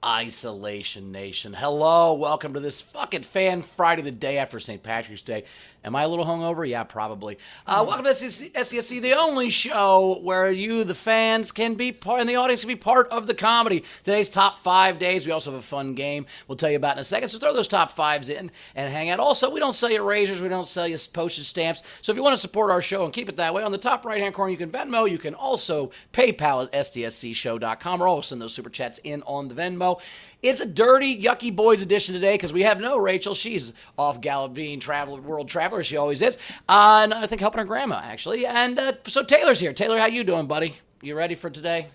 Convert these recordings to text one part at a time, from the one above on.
Isolation Nation. Hello, welcome to this fucking Fan Friday, the day after St. Patrick's Day. Am I a little hungover? Yeah, probably. Welcome to SDSC, the only show where you, the fans, can be part, and the audience can be part of the comedy. Today's top 5 days. We also have a fun game we'll tell you about in a second. So throw those top 5s in and hang out. Also, we don't sell you razors. We don't sell you postage stamps. So if you want to support our show and keep it that way, on the top right-hand corner, you can Venmo. You can also PayPal at sdscshow.com, or always send those super chats in on the Venmo. It's a dirty, yucky boys edition today because we have no Rachel. She's off gallivanting, world traveler. She always is. And I think helping her grandma, actually. And so Taylor's here. Taylor, how you doing, buddy? You ready for today?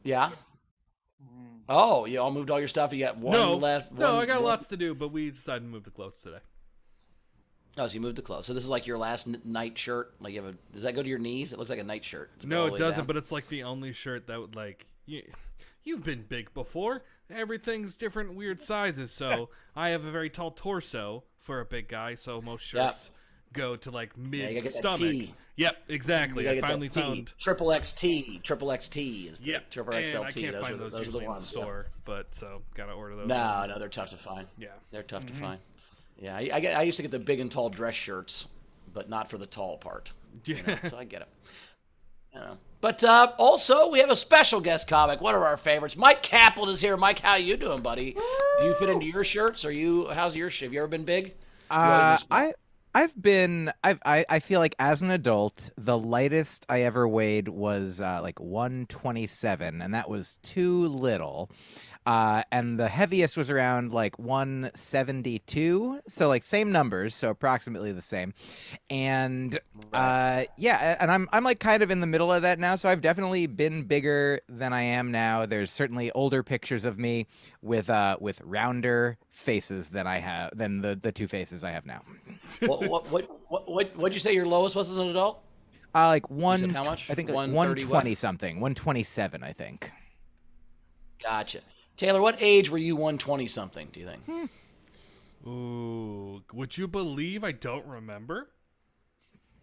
Yeah? Oh, you all moved all your stuff. You got one left. No, I got lots to do, but we decided to move to close today. Oh, so you moved to clothes. So this is like your last night shirt. Like you have does that go to your knees? It looks like a night shirt. No, it doesn't. But it's like the only shirt that would you've been big before. Everything's different, weird sizes. So I have a very tall torso for a big guy. So most shirts go to like mid stomach. Yep, exactly. I finally found triple XT. Triple XT is the triple XLT. And I can't find those usually in the store, but so gotta order those. No, they're tough to find. Yeah, they're tough to find. Yeah, I used to get the big and tall dress shirts, but not for the tall part. So I get it. But also, we have a special guest comic, one of our favorites. Mike Kaplan is here. Mike, how you doing, buddy? Do you fit into your shirts? How's your shirt? Have you ever been big? I feel like as an adult, the lightest I ever weighed was like 127, and that was too little. And the heaviest was around like 172, so like same numbers, so approximately the same. And and I'm like kind of in the middle of that now, so I've definitely been bigger than I am now. There's certainly older pictures of me with rounder faces than the two faces I have now. What'd you say your lowest was as an adult? Like how much? I think like 120 something, 127, I think. Gotcha. Taylor, what age were you 120 something, do you think? Ooh, would you believe I don't remember?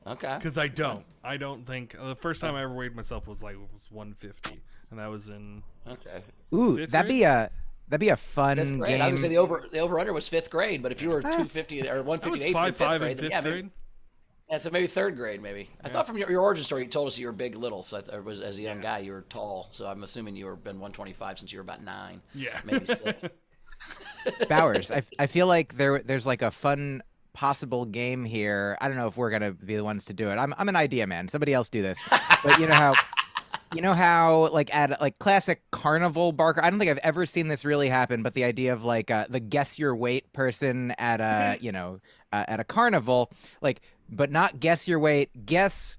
Okay. Because I don't. I don't think the first time I ever weighed myself was 150, and that was in Ooh, that'd be a fun game. I was gonna say the over under was 5th grade, but if you were 250 or 158 in 5'5" in 5th grade. Yeah, so maybe 3rd grade, maybe. I thought from your origin story, you told us you were big little. So as a young guy, you were tall. So I'm assuming you were been 125 since you were about 9. Yeah, maybe 6. Bowers, I feel like there's like a fun possible game here. I don't know if we're gonna be the ones to do it. I'm an idea man. Somebody else do this. But you know how like at like classic carnival barker. I don't think I've ever seen this really happen. But the idea of like the guess your weight person at at a carnival, like. But not guess your weight, guess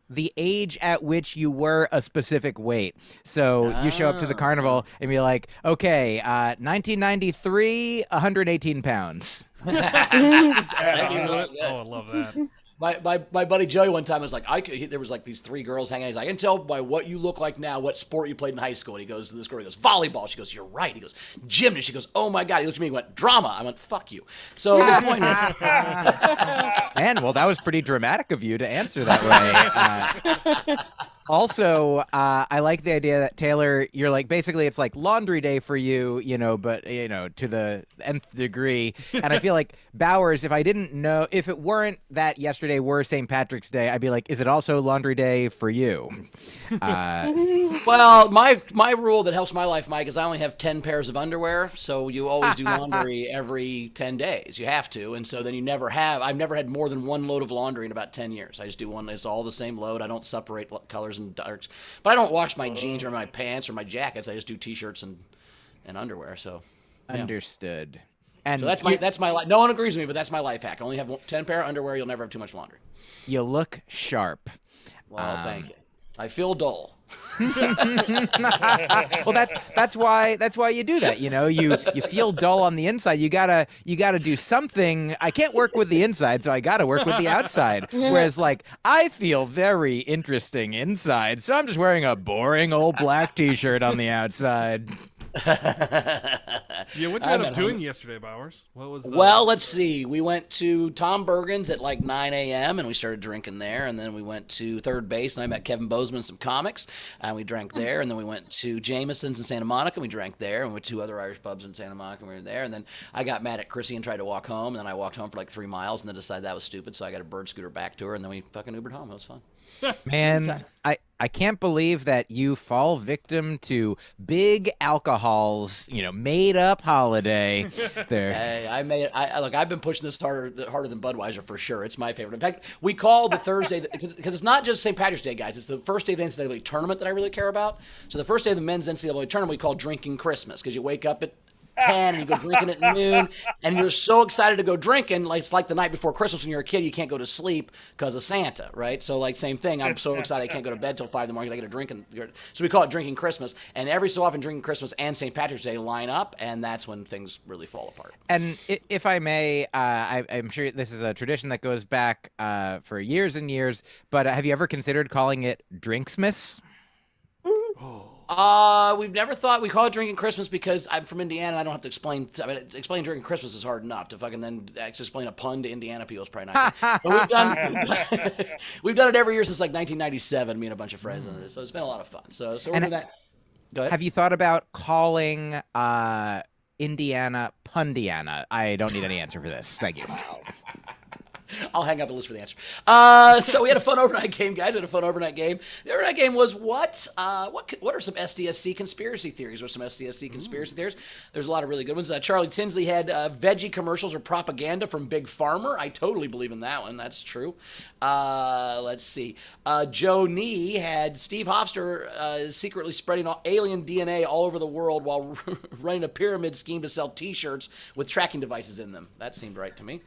the age at which you were a specific weight. So you show up to the carnival and be like, okay, 1993, 118 pounds. Just add on to it. Oh, I love that. My buddy Joey one time was like, there was like these 3 girls hanging out. He's like, I can tell by what you look like now what sport you played in high school. And he goes to this girl, he goes, volleyball. She goes, you're right. He goes, gymnast. She goes, oh my God. He looked at me and went, drama. I went, fuck you. So the point is. And well, that was pretty dramatic of you to answer that way. Also, I like the idea that Taylor, you're like, basically it's like laundry day for you, but to the nth degree. And I feel like Bowers, if it weren't that yesterday were St. Patrick's Day, I'd be like, is it also laundry day for you? Well, my rule that helps my life, Mike, is I only have 10 pairs of underwear. So you always do laundry every 10 days. You have to. And so then I've never had more than one load of laundry in about 10 years. I just do one. It's all the same load. I don't separate colors and darks, but I don't wash my jeans or my pants or my jackets. I just do t-shirts and underwear. So understood. And so that's my life. No one agrees with me, but that's my life hack. I only have 10 pair of underwear. You'll never have too much laundry. You look sharp. Well, thank you. I feel dull. Well, that's why you do that. You feel dull on the inside. You gotta do something. I can't work with the inside, so I gotta work with the outside. Whereas, like, I feel very interesting inside, so I'm just wearing a boring old black T-shirt on the outside. Yeah, what did you end up doing yesterday, Bowers? What was the... Well, let's see. We went to Tom Bergen's at like 9 a.m. and we started drinking there. And then we went to third base and I met Kevin Bozeman and some comics and we drank there. And then we went to Jameson's in Santa Monica and we drank there. And we went to 2 other Irish pubs in Santa Monica and we were there. And then I got mad at Chrissy and tried to walk home. And then I walked home for like 3 miles and then decided that was stupid. So I got a bird scooter back to her and then we fucking Ubered home. It was fun. Man, I can't believe that you fall victim to big alcohol's, made up holiday. There. Hey, look, I've been pushing this harder than Budweiser for sure. It's my favorite. In fact, we call the Thursday, because it's not just St. Patrick's Day, guys. It's the first day of the NCAA tournament that I really care about. So the first day of the men's NCAA tournament we call drinking Christmas, because you wake up at 10 and you go drinking at noon and you're so excited to go drinking, like it's like the night before Christmas when you're a kid, you can't go to sleep because of Santa, right? So like same thing, I'm so excited I can't go to bed till 5 in the morning, I get a drink. So we call it drinking Christmas, and every so often drinking Christmas and St. Patrick's Day line up, and that's when things really fall apart. And if I may, I'm sure this is a tradition that goes back for years and years, but have you ever considered calling it Drinksmas? We've never thought. We call it drinking Christmas because I'm from Indiana and I don't have to explain. Explaining drinking Christmas is hard enough. To fucking then actually explain a pun to Indiana people is probably not good. But we've done it every year since like 1997, me and a bunch of friends on this. So it's been a lot of fun. So we're doing that. Go ahead. Have you thought about calling Indiana Pundiana? I don't need any answer for this. Thank you. I'll hang up and listen for the answer. So we had a fun overnight game, guys. We had a fun overnight game. The overnight game was what? What are some SDSC conspiracy theories? What are some SDSC conspiracy theories? There's a lot of really good ones. Charlie Tinsley had veggie commercials or propaganda from Big Farmer. I totally believe in that one. That's true. Let's see. Joe Nee had Steve Hofstetter secretly spreading alien DNA all over the world while running a pyramid scheme to sell T-shirts with tracking devices in them. That seemed right to me.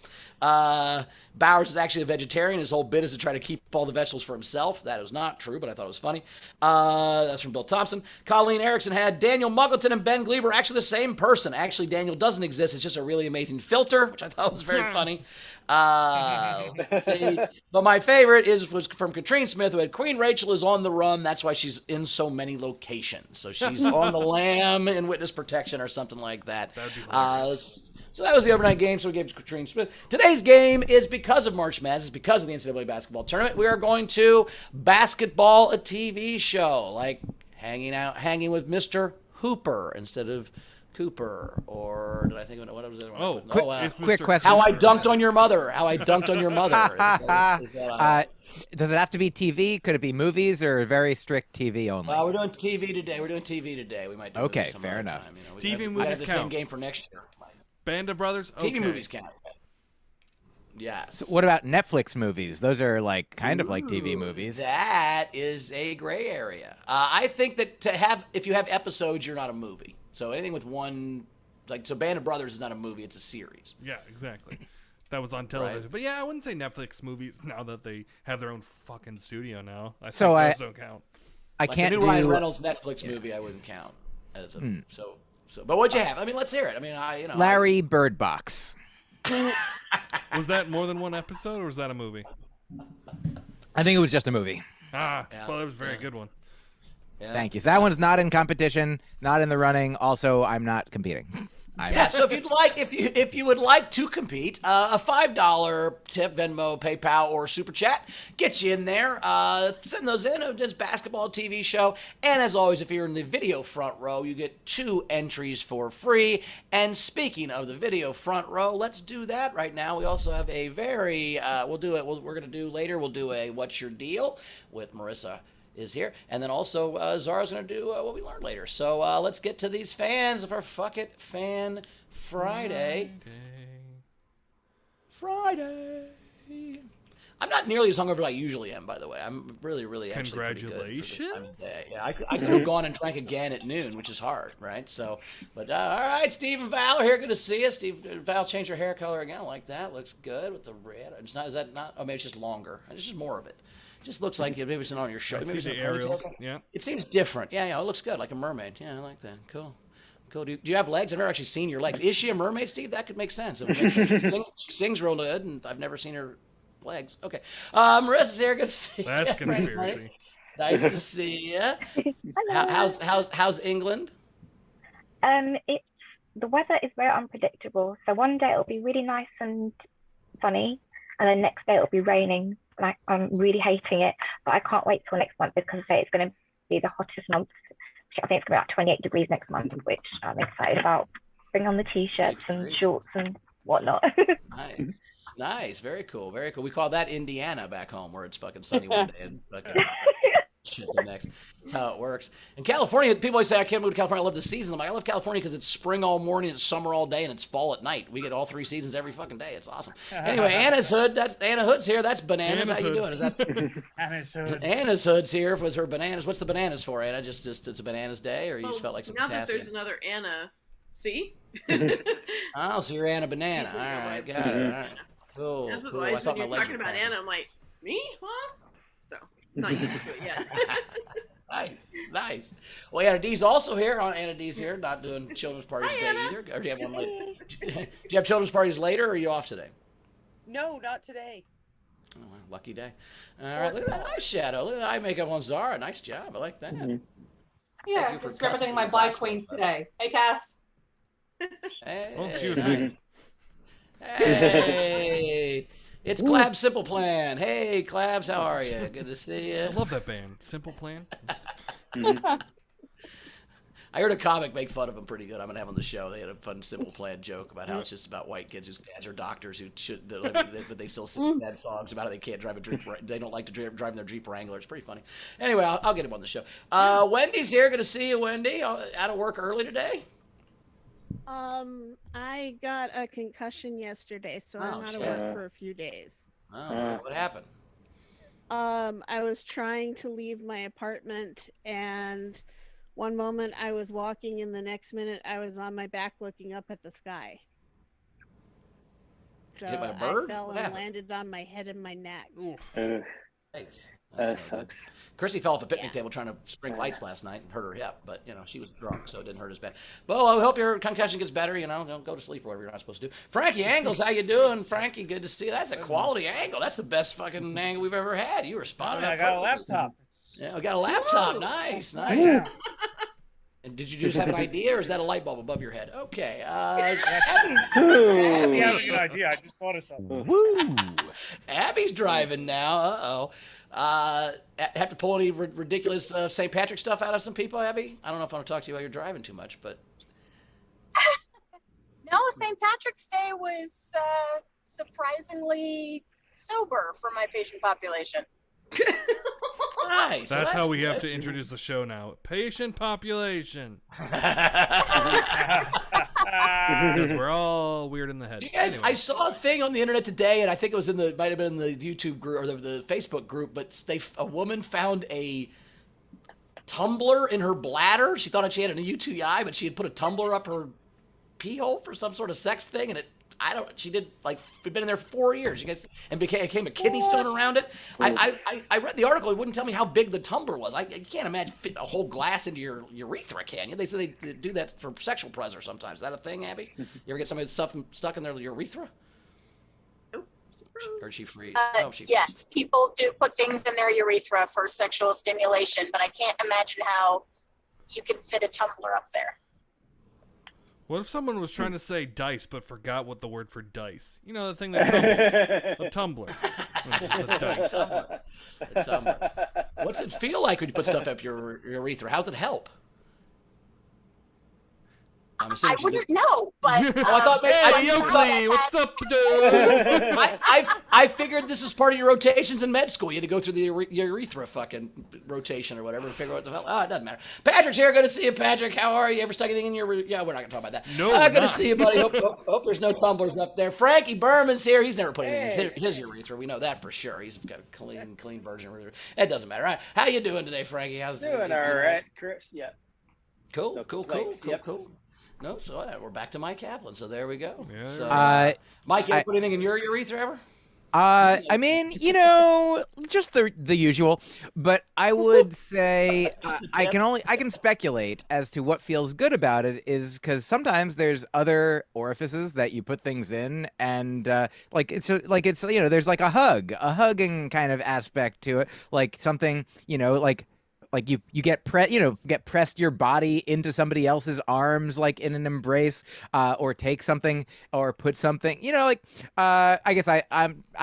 Bowers is actually a vegetarian. His whole bit is to try to keep all the vegetables for himself. That is not true, but I thought it was funny. That's from Bill Thompson. Colleen Erickson had Daniel Muggleton and Ben Gleib are actually the same person. Actually, Daniel doesn't exist. It's just a really amazing filter, which I thought was very funny. Let's see. But my favorite was from Katrine Smith, who had Queen Rachel is on the run. That's why she's in so many locations. So she's on the lam in witness protection or something like that. That'd be hilarious. So that was the overnight game, so we gave it to Katrine Smith. Today's game is because of March Madness, because of the NCAA basketball tournament. We are going to Basketball, a TV show, like hanging with Mr. Hooper instead of Cooper, or did I think of what was the other one? It's quick Mr. question. How I dunked on your mother. How I dunked on your mother. Does it have to be TV? Could it be movies or very strict TV only? Well, we're doing TV today. We might do Okay, this some fair other enough. time, TV we have movies the count. same game for next year. Band of Brothers? Okay. TV movies count. Yes. So what about Netflix movies? Those are kind of like TV movies. That is a gray area. I think that if you have episodes, you're not a movie. So anything with one, so Band of Brothers is not a movie; it's a series. Yeah, exactly. That was on television. Right. But yeah, I wouldn't say Netflix movies now that they have their own fucking studio now. I So think those don't count. I Like can't the new do. Ryan Reynolds Netflix movie, I wouldn't count as a so. But what'd you have? I mean, let's hear it. I mean, Larry Bird Box. Was that more than one episode, or was that a movie? I think it was just a movie. Well, it was a very good one. Yeah. Thank you. So that one's not in competition, not in the running. Also, I'm not competing. Yeah, so if you would like to compete, a $5 tip, Venmo, PayPal, or Super Chat gets you in there. Send those in. It's basketball TV show. And as always, if you're in the video front row, you get 2 entries for free. And speaking of the video front row, let's do that right now. We also have a very we're going to do later. We'll do a What's Your Deal with Marissa is here. And then also Zara's going to do what we learned later. So let's get to these fans of our Fuck It Fan Friday. I'm not nearly as hungover as I usually am, by the way. I'm really actually pretty good for this time of day. Yeah, I could have gone and drank again at noon, which is hard, right? So, but all right, Steve and Val are here. Good to see you. Steve and Val changed her hair color again. I like that. Looks good with the red. It's not. Is that not? Oh, maybe it's just longer. It's just more of it. Just looks like maybe it's not on your shirt. I Maybe see it's the on a aerial. ponytail. Yeah. It seems different. Yeah, it looks good, like a mermaid. Yeah, I like that. Cool. Do you have legs? I've never actually seen your legs. Is she a mermaid, Steve? That could make sense. It would make sense. She sings real good, and I've never seen her legs. Okay. Marissa's here. Good to see you. That's conspiracy. Nice to see you. How's England? It's the weather is very unpredictable. So one day it'll be really nice and sunny, and then next day it'll be raining. Like I'm really hating it, but I can't wait till next month because I say it's going to be the hottest month. I think it's going to be about 28 degrees next month, which I'm excited about. Bring on the t-shirts and shorts and whatnot. Nice, very cool, very cool. We call that Indiana back home, where it's fucking sunny one day and fucking shit the next. That's how it works. In California, people always say I can't move to California. I love the season. I'm like, I love California because it's spring all morning, it's summer all day, and it's fall at night. We get all 3 seasons every fucking day. It's awesome. Anyway, Anna's Hood. That's Anna Hood's here. That's bananas. Anna's How you Hood. doing? Is that Anna's Hood. Anna's Hood's here with her bananas? What's the bananas for, Anna? Just it's a bananas day, or you just felt like some now that potassium? there's another Anna. See? Oh, so you're Anna Banana. He's All gonna go right, by got it. All right. Cool. That's Cool. why I when thought my you're legs talking were about cramping. Anna, I'm like, me? Huh? So, not used to it yet. Nice, nice. Well, Anna D's also here. Anna D's here, not doing children's parties Hi, today Anna. either. Or do you have one later? Do you have children's parties later, or are you off today? No, not today. Oh, well, lucky day. All right, look at that eye shadow. Look at that eye makeup on Zara. Nice job. I like that. Thank Yeah, you for just representing my custom Black class Queens for us. today. Hey, Cass. Hey, Oh, she was nice. next. Hey, it's Clab's Simple Plan. Hey, Clabs, how are you? Good to see I you. love that band. Simple Plan. I heard a comic make fun of him pretty good. I'm gonna have on the show. They had a fun Simple Plan joke about how it's just about white kids whose dads are doctors who should, but they still sing sad songs about how they can't drive a Jeep. They don't like to drive their Jeep Wrangler. It's pretty funny. Anyway, I'll get him on the show. Wendy's here. Good to see you, Wendy. Out of work early today. I got a concussion yesterday, so I'm out of shit. work for a few days. Oh, what happened? I was trying to leave my apartment, and one moment I was walking, and the next minute I was on my back looking up at the sky. So Hit by a bird? I fell What and happened? landed on my head and my neck. Thanks. That sucks. Chrissy fell off a picnic table trying to spring lights last night and hurt her hip, but she was drunk, so it didn't hurt as bad. Well, I hope your concussion gets better. Don't go to sleep or whatever you're not supposed to do. Frankie Angles, how you doing? Frankie, good to see you. That's a quality angle. That's the best fucking angle we've ever had. You were spotted up. I got a perfectly. laptop. Yeah, we got a laptop. Whoa. Nice, nice. Yeah. And did you just have an idea, or is that a light bulb above your head? Okay. Yeah, have a good idea. I just thought of something. Woo! Abby's driving now. Uh-oh. Have to pull any ridiculous St. Patrick stuff out of some people, Abby? I don't know if I want to talk to you while you're driving too much, but... No, St. Patrick's Day was surprisingly sober for my patient population. Nice. That's how we have good. to introduce the show now. Patient population. Because we're all weird in the head. You guys, Anyway. I saw a thing on the internet today, and I think it was might have been in the YouTube group or the Facebook group, but a woman found a tumbler in her bladder. She thought she had a UTI, but she had put a tumbler up her pee hole for some sort of sex thing, and she did it'd been in there for 4 years. You guys, and became a kidney stone around it. I read the article. It wouldn't tell me how big the tumbler was. I can't imagine fit a whole glass into your urethra, can you? They say they do that for sexual pleasure sometimes. Is that a thing, Abby? You ever get somebody with stuff stuck in their urethra? Or is she free? Yes, people do put things in their urethra for sexual stimulation, but I can't imagine how you can fit a tumbler up there. What if someone was trying to say dice but forgot what the word for dice? You know, the thing that tumbles. A tumbler. It's just a dice. A tumbler. What's it feel like when you put stuff up your urethra? How's it help? I'm assuming I she wouldn't did- know, but I thought maybe- I Hey, thought- Oakley, what's up, dude? I figured this is part of your rotations in med school. You had to go through the urethra fucking rotation or whatever and figure out what the hell. Oh, it doesn't matter. Patrick's here. Good to see you, Patrick. How are you? Ever stuck anything in your... Yeah, we're not going to talk about that. No, Good to not. see you, buddy. Hope there's no tumblers up there. Frankie Berman's here. He's never put anything in his urethra. We know that for sure. He's got a clean version. It doesn't matter. All right. How you doing today, Frankie? How's Doing all right, Chris. Yeah. Cool. Yep. No, so we're back to Mike Kaplan. So there we go. Yeah. So, Mike, you ever put anything in your urethra ever? I mean, just the usual, but I would say I can speculate as to what feels good about it is because sometimes there's other orifices that you put things in, and there's like a hugging kind of aspect to it, like something like like you get pressed your body into somebody else's arms like in an embrace, or take something or put something, I guess I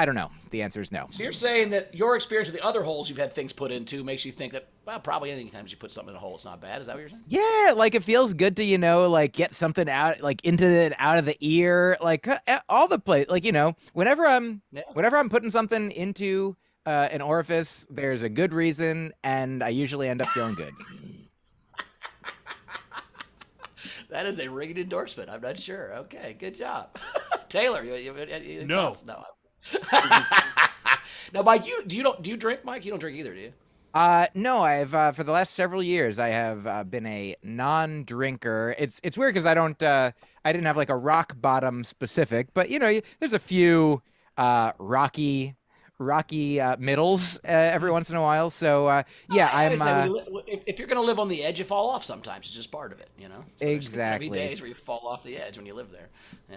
don't know. The answer is no. So you're saying that your experience with the other holes you've had things put into makes you think that, well, probably any times you put something in a hole, it's not bad. Is that what you're saying? Yeah, like it feels good to, like get something out, like into it, out of the ear, like all the place, like, whenever I'm putting something into an orifice, there's a good reason, and I usually end up feeling good. That is a ringing endorsement. I'm not sure. Okay, good job. Taylor, you No. thoughts? No. Now, Mike, do you drink, Mike? You don't drink either, do you? No, I've for the last several years I have been a non-drinker. It's weird because I didn't have like a rock bottom specific, but there's a few rocky middles every once in a while. So yeah, if you're gonna live on the edge, you fall off sometimes. It's just part of it, So Exactly. There's gonna be days where you fall off the edge when you live there.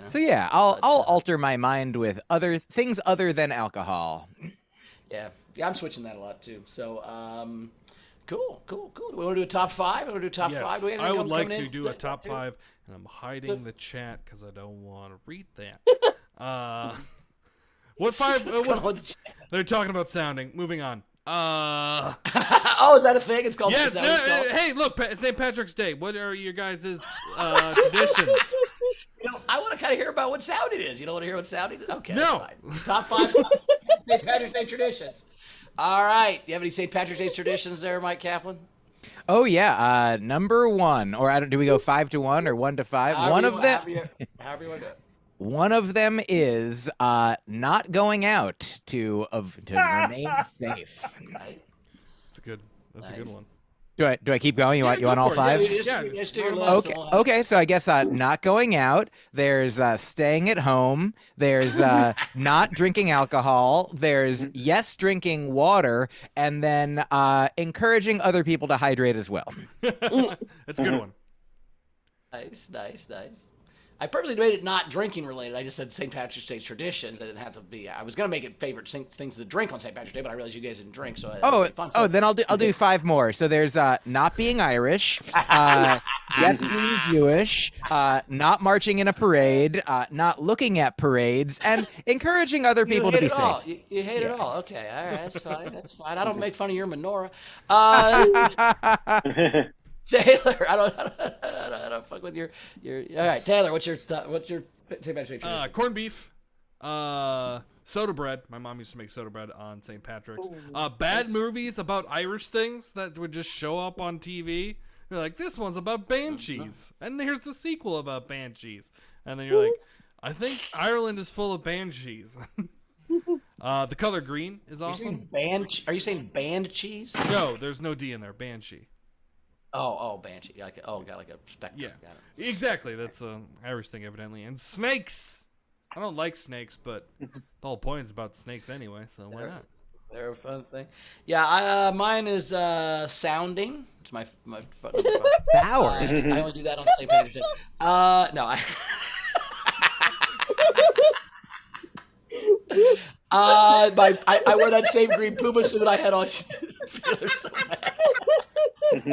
So yeah, I'll alter my mind with other things other than alcohol. Yeah, I'm switching that a lot too. So, cool. Do we want to do a top five? Yes, Do we have I anything would like coming to in? do a top 5, and I'm hiding the chat because I don't want to read that. What 5? What's going on with the chat? They're talking about sounding. Moving on. Oh, is that a thing? It's called. Yeah. Is that what it's called? Hey, look, St. Patrick's Day. What are your guys' traditions? I want to kind of hear about what sounding is. You don't want to hear what sounding is? Okay, No. that's fine. Top 5 St. Patrick's Day traditions. All right. Do you have any St. Patrick's Day traditions there, Mike Kaplan? Oh yeah, number 1, or do we go 5 to 1 or 1 to 5? However One you of want- them. However you want to do it. One of them is not going out to remain safe. Nice. That's a good one. Do I keep going? You want go all for it. 5? Yeah, Just do your okay, list Okay. and we'll have- Okay. So I guess not going out. There's staying at home. There's not drinking alcohol. There's yes drinking water, and then encouraging other people to hydrate as well. That's a good one. Nice. I purposely made it not drinking related. I just said St. Patrick's Day traditions. I didn't have to be. I was gonna make it favorite things to drink on St. Patrick's Day, but I realized you guys didn't drink, so it'd be fun. Then I'll do 5 more. So there's not being Irish, yes being Jewish, not marching in a parade, not looking at parades, and encouraging other people to be safe. You hate it all. Okay, all right, that's fine. I don't make fun of your menorah. Taylor, I don't fuck with your. All right, Taylor, what's your St. Patrick's Day tradition? Corned beef, soda bread. My mom used to make soda bread on St. Patrick's. Bad movies about Irish things that would just show up on TV. You're like, this one's about banshees, and here's the sequel about banshees, and then you're like, I think Ireland is full of banshees. The color green is awesome. Are you saying band cheese? No, there's no D in there. Banshee. Oh, banshee. Got like a spectrum. Yeah, Got it. exactly. That's an Irish thing, evidently. And snakes. I don't like snakes, but the whole point is about snakes anyway, so why not? They're a fun thing. Yeah, mine is sounding. It's my number 5. Bowers. I only do that on St. Patrick's Day. No, I wear that same green Puma suit I had on. They're so mad.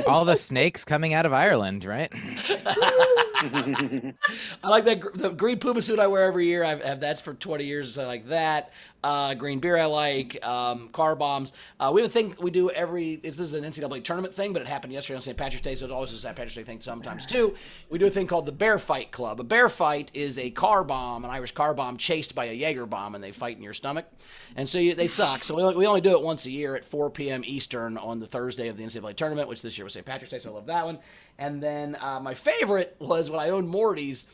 All the snakes coming out of Ireland, right? I like that the green Puma suit I wear every year. I've that's for 20 years. So I like that. Green beer I like. Car bombs. We have a thing we do this is an NCAA tournament thing, but it happened yesterday on St. Patrick's Day, so it's always a St. Patrick's Day thing sometimes too. We do a thing called the Bear Fight Club. A bear fight is a car bomb, an Irish car bomb, chased by a Jaeger bomb, and they fight in your stomach. And so they suck. So we only do it once a year at 4 p.m. Eastern on the Thursday of the NCAA tournament, which this year was St. Patrick's Day, so I love that one. And then my favorite was when I owned Morty's.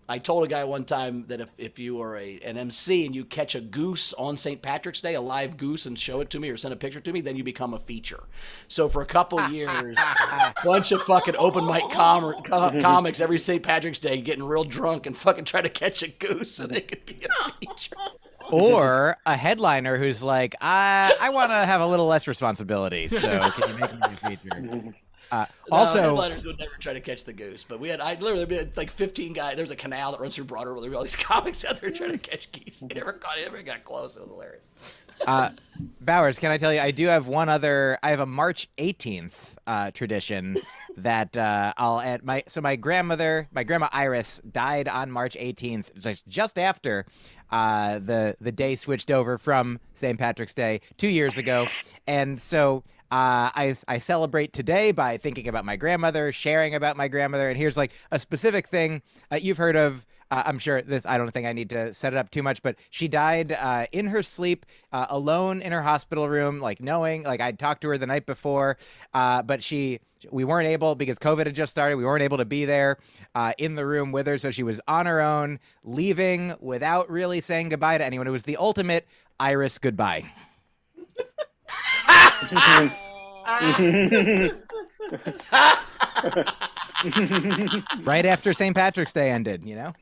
I told a guy one time that if you are an MC and you catch a goose on St. Patrick's Day, a live goose, and show it to me or send a picture to me, then you become a feature. So for a couple years, a bunch of fucking open mic comics every St. Patrick's Day getting real drunk and fucking try to catch a goose so they could be a feature. Or a headliner who's like, I want to have a little less responsibility, so can you make me a feature? Also, headliners would never try to catch the goose, but I literally had like 15 guys. There's a canal that runs through Broadway where there were all these comics out there trying to catch geese. They never got close. It was hilarious. Bowers, can I tell you, I do have one other. I have a March 18th tradition that I'll add. My grandma Iris died on March 18th, just after the day switched over from St. Patrick's Day 2 years ago, and so. I celebrate today by thinking about my grandmother, sharing about my grandmother, and here's like a specific thing you've heard of. I'm sure this. I don't think I need to set it up too much, but she died in her sleep, alone in her hospital room, like knowing, like I'd talked to her the night before, but we weren't able because COVID had just started. We weren't able to be there in the room with her, so she was on her own, leaving without really saying goodbye to anyone. It was the ultimate Iris goodbye. Right after St. Patrick's Day ended, you know?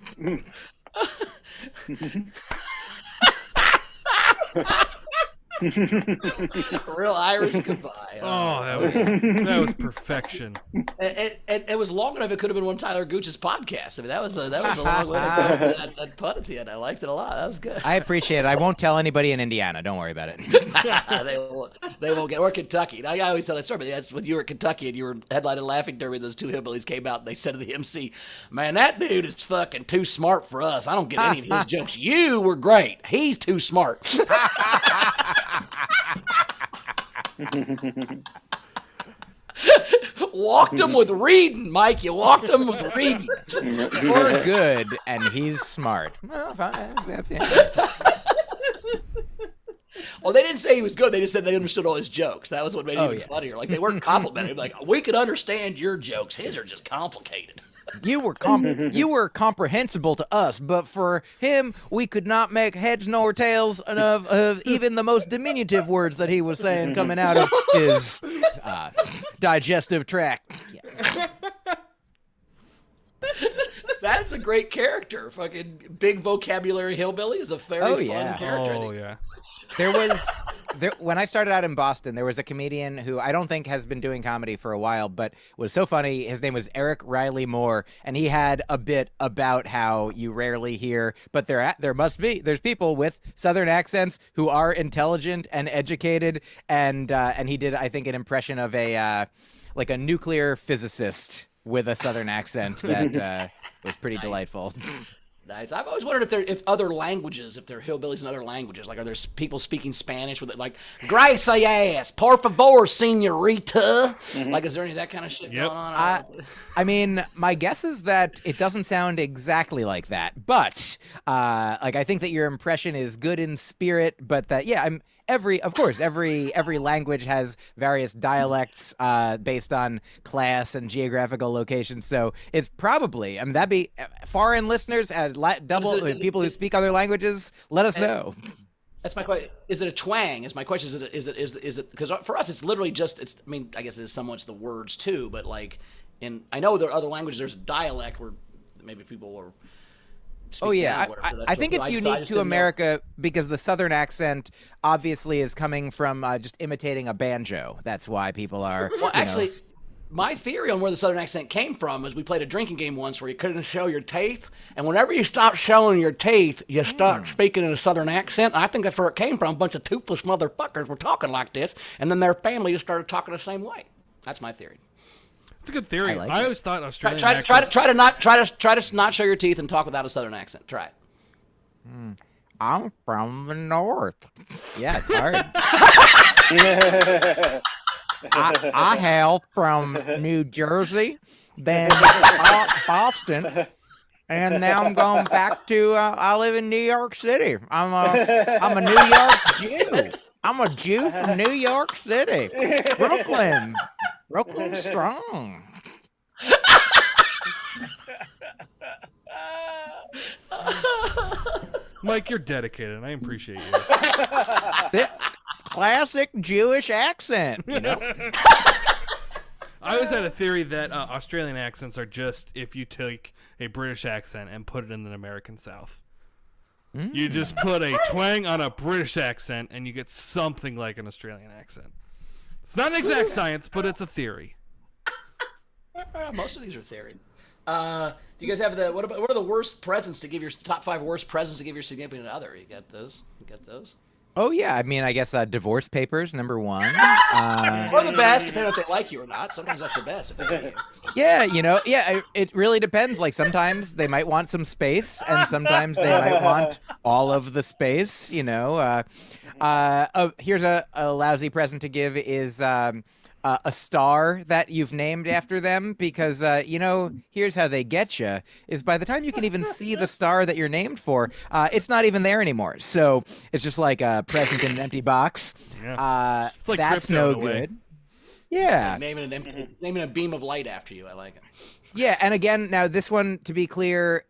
Real Irish goodbye. Oh, that was perfection. It was long enough. It could have been one Tyler Gooch's podcast. I mean, that was a long way to go. That pun at the end. I liked it a lot. That was good. I appreciate it. I won't tell anybody in Indiana. Don't worry about it. They won't get. Or Kentucky. I always tell that story. But that's when you were at Kentucky and you were headlining Laughing Derby. Those two hillbillies came out and they said to the MC, "Man, that dude is fucking too smart for us. I don't get any of his jokes. You were great. He's too smart." Walked him with reading, Mike. You walked him with reading. You're good, and he's smart. Well, fine. Well, they didn't say he was good. They just said they understood all his jokes. That was what made it even funnier. Like, they weren't complimenting him. Like, we could understand your jokes. His are just complicated. You were comprehensible to us, but for him, we could not make heads nor tails of even the most diminutive words that he was saying coming out of his digestive tract. Yeah. That's a great character. Fucking big vocabulary hillbilly is a very fun character. Oh, yeah. When I started out in Boston, there was a comedian who I don't think has been doing comedy for a while, but was so funny. His name was Eric Riley Moore, and he had a bit about how you rarely hear, but there's people with Southern accents who are intelligent and educated, and he did, I think, an impression of a nuclear physicist with a Southern accent that was pretty delightful. Nice. I've always wondered if other languages, if they're hillbillies in other languages, like are there people speaking Spanish with it, like gracias, por favor, señorita? Like, is there any of that kind of shit going on? I mean, my guess is that it doesn't sound exactly like that, but I think that your impression is good in spirit, but that every language has various dialects based on class and geographical location. So it's probably, that'd be foreign listeners, people who speak other languages. Let us know. That's my question. Is it a twang? Is my question? Is it? Because for us, it's literally just. I guess it's somewhat the words too. But like, I know there are other languages. There's a dialect where maybe people are. I think it's unique to America because the Southern accent obviously is coming from just imitating a banjo. That's why people are. Well, actually, my theory on where the Southern accent came from is we played a drinking game once where you couldn't show your teeth, and whenever you stop showing your teeth, you start speaking in a Southern accent. I think that's where it came from. A bunch of toothless motherfuckers were talking like this, and then their family just started talking the same way. That's my theory. It's a good theory. I always thought Australian try accent. Try to not show your teeth and talk without a Southern accent. Try it. I'm from the north. Yeah, it's hard. I hail from New Jersey, then Boston, and now I'm going back to. I live in New York City. I'm a New York Jew. I'm a Jew from New York City, Brooklyn strong. Mike, you're dedicated, and I appreciate you. Classic Jewish accent, you know. I always had a theory that Australian accents are just if you take a British accent and put it in the American South. You just put a twang on a British accent, and you get something like an Australian accent. It's not an exact science, but it's a theory. Most of these are theory. Do you guys have what are the worst presents to give your top 5 worst presents to give your significant other? You got those? Oh yeah, I mean, I guess divorce papers, number 1. Or the best, depending on if they like you or not. Sometimes that's the best. If they like you. Yeah, it really depends. Like sometimes they might want some space, and sometimes they might want all of the space. Here's a lousy present to give is a star that you've named after them, because here's how they get you is by the time you can even see the star that you're named for, it's not even there anymore. So it's just like a present in an empty box. Yeah. It's like that's crypto no in a way. good. Yeah. Naming a beam of light after you. I like it. Yeah, and again, now this one, to be clear,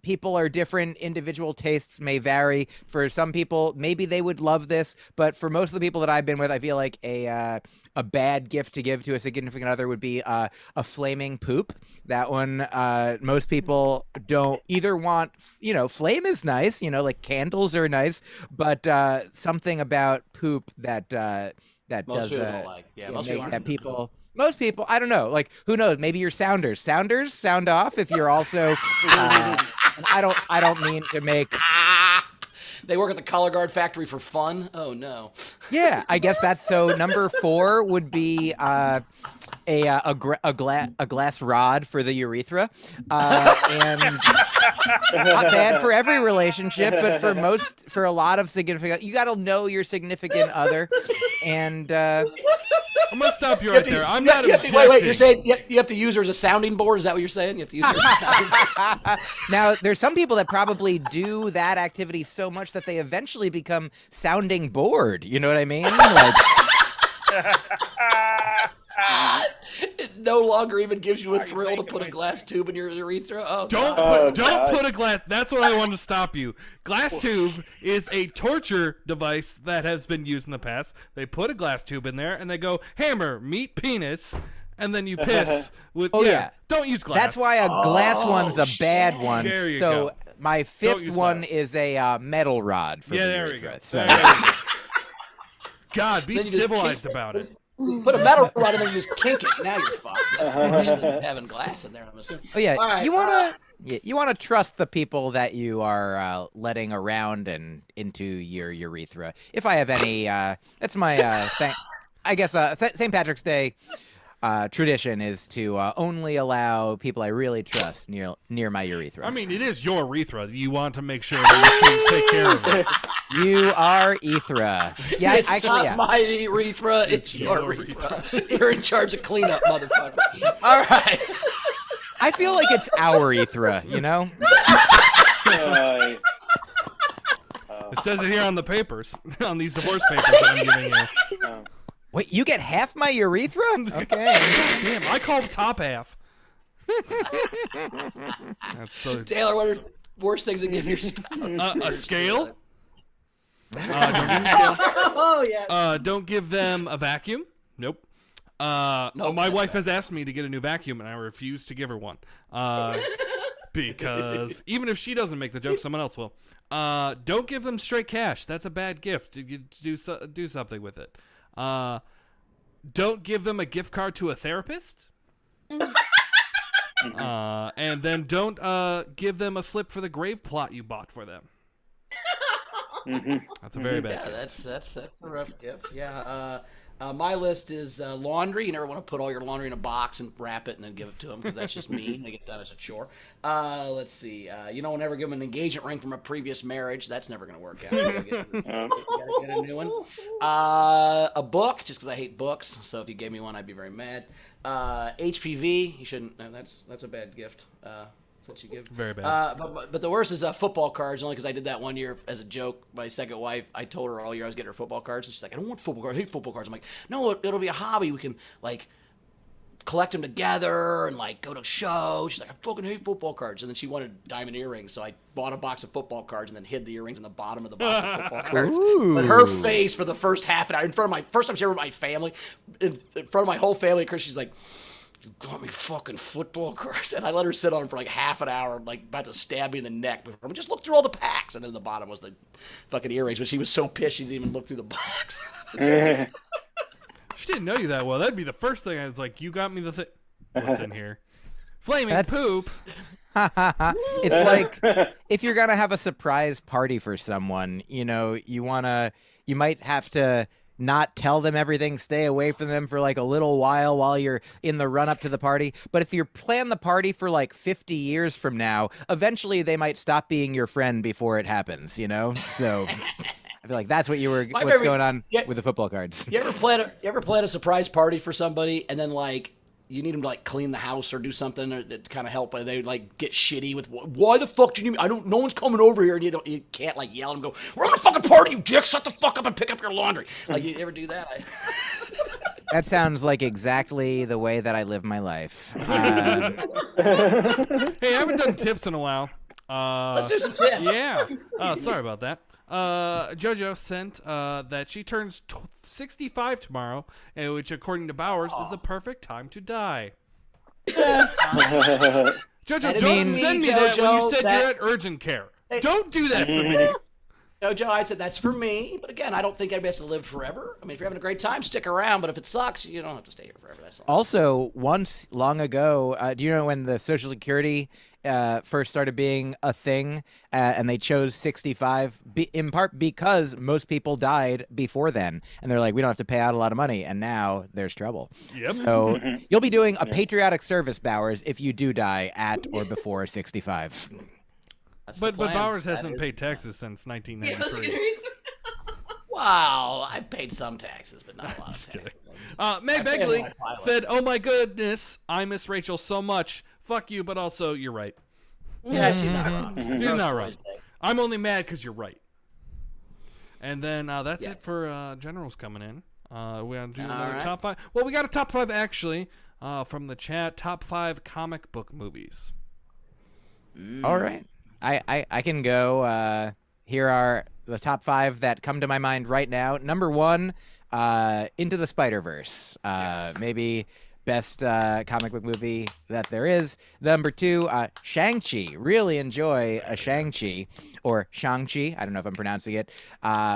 people are different. Individual tastes may vary. For some people, maybe they would love this, but for most of the people that I've been with, I feel like a bad gift to give to a significant other would be a flaming poop. That one, most people don't either want. Flame is nice. Like candles are nice, but something about poop that Most does people don't like. Yeah, most people make aren't. that people. Most people, I don't know. Like, who knows? Maybe you're sounders. Sounders sound off if you're also. I don't mean to make. They work at the color guard factory for fun. Oh no. Yeah, I guess that's so. Number 4 would be a glass rod for the urethra, and not bad for every relationship, but for a lot of significant, you got to know your significant other, and. I'm gonna stop you right there. I'm not objecting. Wait. You're saying you have to use her as a sounding board? Is that what you're saying? You have to use her as a sounding board? Now, there's some people that probably do that activity so much that they eventually become sounding bored. You know what I mean? Like, It no longer even gives you a thrill to put a glass tube in your urethra. Oh, Don't put a glass. That's what I wanted to stop you. Glass tube is a torture device that has been used in the past. They put a glass tube in there and they go hammer, meat, penis, and then you piss with. Oh, yeah. Don't use glass. that's why a glass one's a bad one. There you so go. my Don't 5th use one glass. is a metal rod for the there you urethra. go. So. There you go. God, be Then you just civilized kick- about it. Put a metal rod in there and you just kink it. Now you're fucked. That's just having glass in there, I'm assuming. Oh yeah, All right, you wanna trust the people that you are letting around and into your urethra. If I have any, that's my I guess St. Patrick's Day tradition is to only allow people I really trust near my urethra. I mean, it is your urethra. You want to make sure that you can take care of it. You are Ethra. Yeah, It's actually, not my urethra, it's your your urethra. You're in charge of cleanup, motherfucker. All right. I feel like it's our Ethra. It says it here on the papers, on these divorce papers that I'm giving you. Wait, you get half my urethra? Okay. Damn, I call the top half. That's so. Taylor, what are worst things to give your spouse? A scale? Oh yes. Don't give them a vacuum. Nope. My wife has asked me to get a new vacuum, and I refuse to give her one. Because even if she doesn't make the joke, someone else will. Don't give them straight cash. That's a bad gift. Do something with it. Don't give them a gift card to a therapist. And then don't give them a slip for the grave plot you bought for them. That's a very bad gift. That's a rough gift. Yeah. My list is laundry. You never want to put all your laundry in a box and wrap it and then give it to them because that's just mean. They get done as a chore. Let's see. You don't ever give them an engagement ring from a previous marriage. That's never going to work out. You gotta get a new one. A book, just because I hate books. So if you gave me one, I'd be very mad. HPV. You shouldn't. That's a bad gift. That's what you give. Very bad. But the worst is football cards, only because I did that one year as a joke. My second wife, I told her all year I was getting her football cards, and she's like, I don't want football cards. I hate football cards. I'm like, no, it'll be a hobby. We can, like, collect them together and, like, go to shows. She's like, I fucking hate football cards. And then she wanted diamond earrings, so I bought a box of football cards and then hid the earrings in the bottom of the box of football cards. Ooh. But her face for the first half an hour, in front of my, first time she ever met my family, in front of my whole family, Chris, she's like, you got me fucking football cards. And I let her sit on them for like half an hour, like about to stab me in the neck. Before I just look through all the packs. And then the bottom was the fucking earrings. But she was so pissed she didn't even look through the box. She didn't know you that well. That'd be the first thing I was like, you got me the thing. what's in here. Flaming That's- poop. It's like if you're gonna have a surprise party for someone, you might have to not tell them everything, stay away from them for like a little while you're in the run up to the party. But if you plan the party for like 50 years from now, eventually they might stop being your friend before it happens, So I feel like that's what's going on with the football cards. You ever plan a surprise party for somebody and then like you need them to like clean the house or do something to kind of help, and they like get shitty with why the fuck do you need me? No one's coming over here, and you can't like yell and go, we're on a fucking party, you dick, shut the fuck up and pick up your laundry. Like, you ever do that? That sounds like exactly the way that I live my life. Hey, I haven't done tips in a while. Let's do some tips. Yeah. Sorry about that. JoJo sent that she turns 65 tomorrow, which, according to Bowers, is the perfect time to die. JoJo, don't send me that when you said you're at urgent care. Don't do that to me. JoJo, I said that's for me, but again, I don't think everybody has to live forever. I mean, if you're having a great time, stick around, but if it sucks, you don't have to stay here forever. That's all. Also, once long ago, do you know when the Social Security first started being a thing, and they chose 65 in part because most people died before then, and they're like, we don't have to pay out a lot of money, and now there's trouble. Yep. So you'll be doing a patriotic service, Bowers, if you do die at or before 65. But Bowers hasn't paid taxes since 1993. Wow, I've paid some taxes, but not a lot of taxes. May Begley said, "Oh my goodness, I miss Rachel so much. Fuck you, but also you're right. Yeah, she's not wrong. You're not right. I'm only mad because you're right." And then that's it for generals coming in. We gotta do another top 5. Well, we got a top 5 actually from the chat. Top 5 comic book movies. All right. I can go. Here are the top 5 that come to my mind right now. Number 1, Into the Spider-Verse. Maybe best comic book movie that there is. Number 2, Shang-Chi. Really enjoy a Shang-Chi or Shang-Chi. I don't know if I'm pronouncing it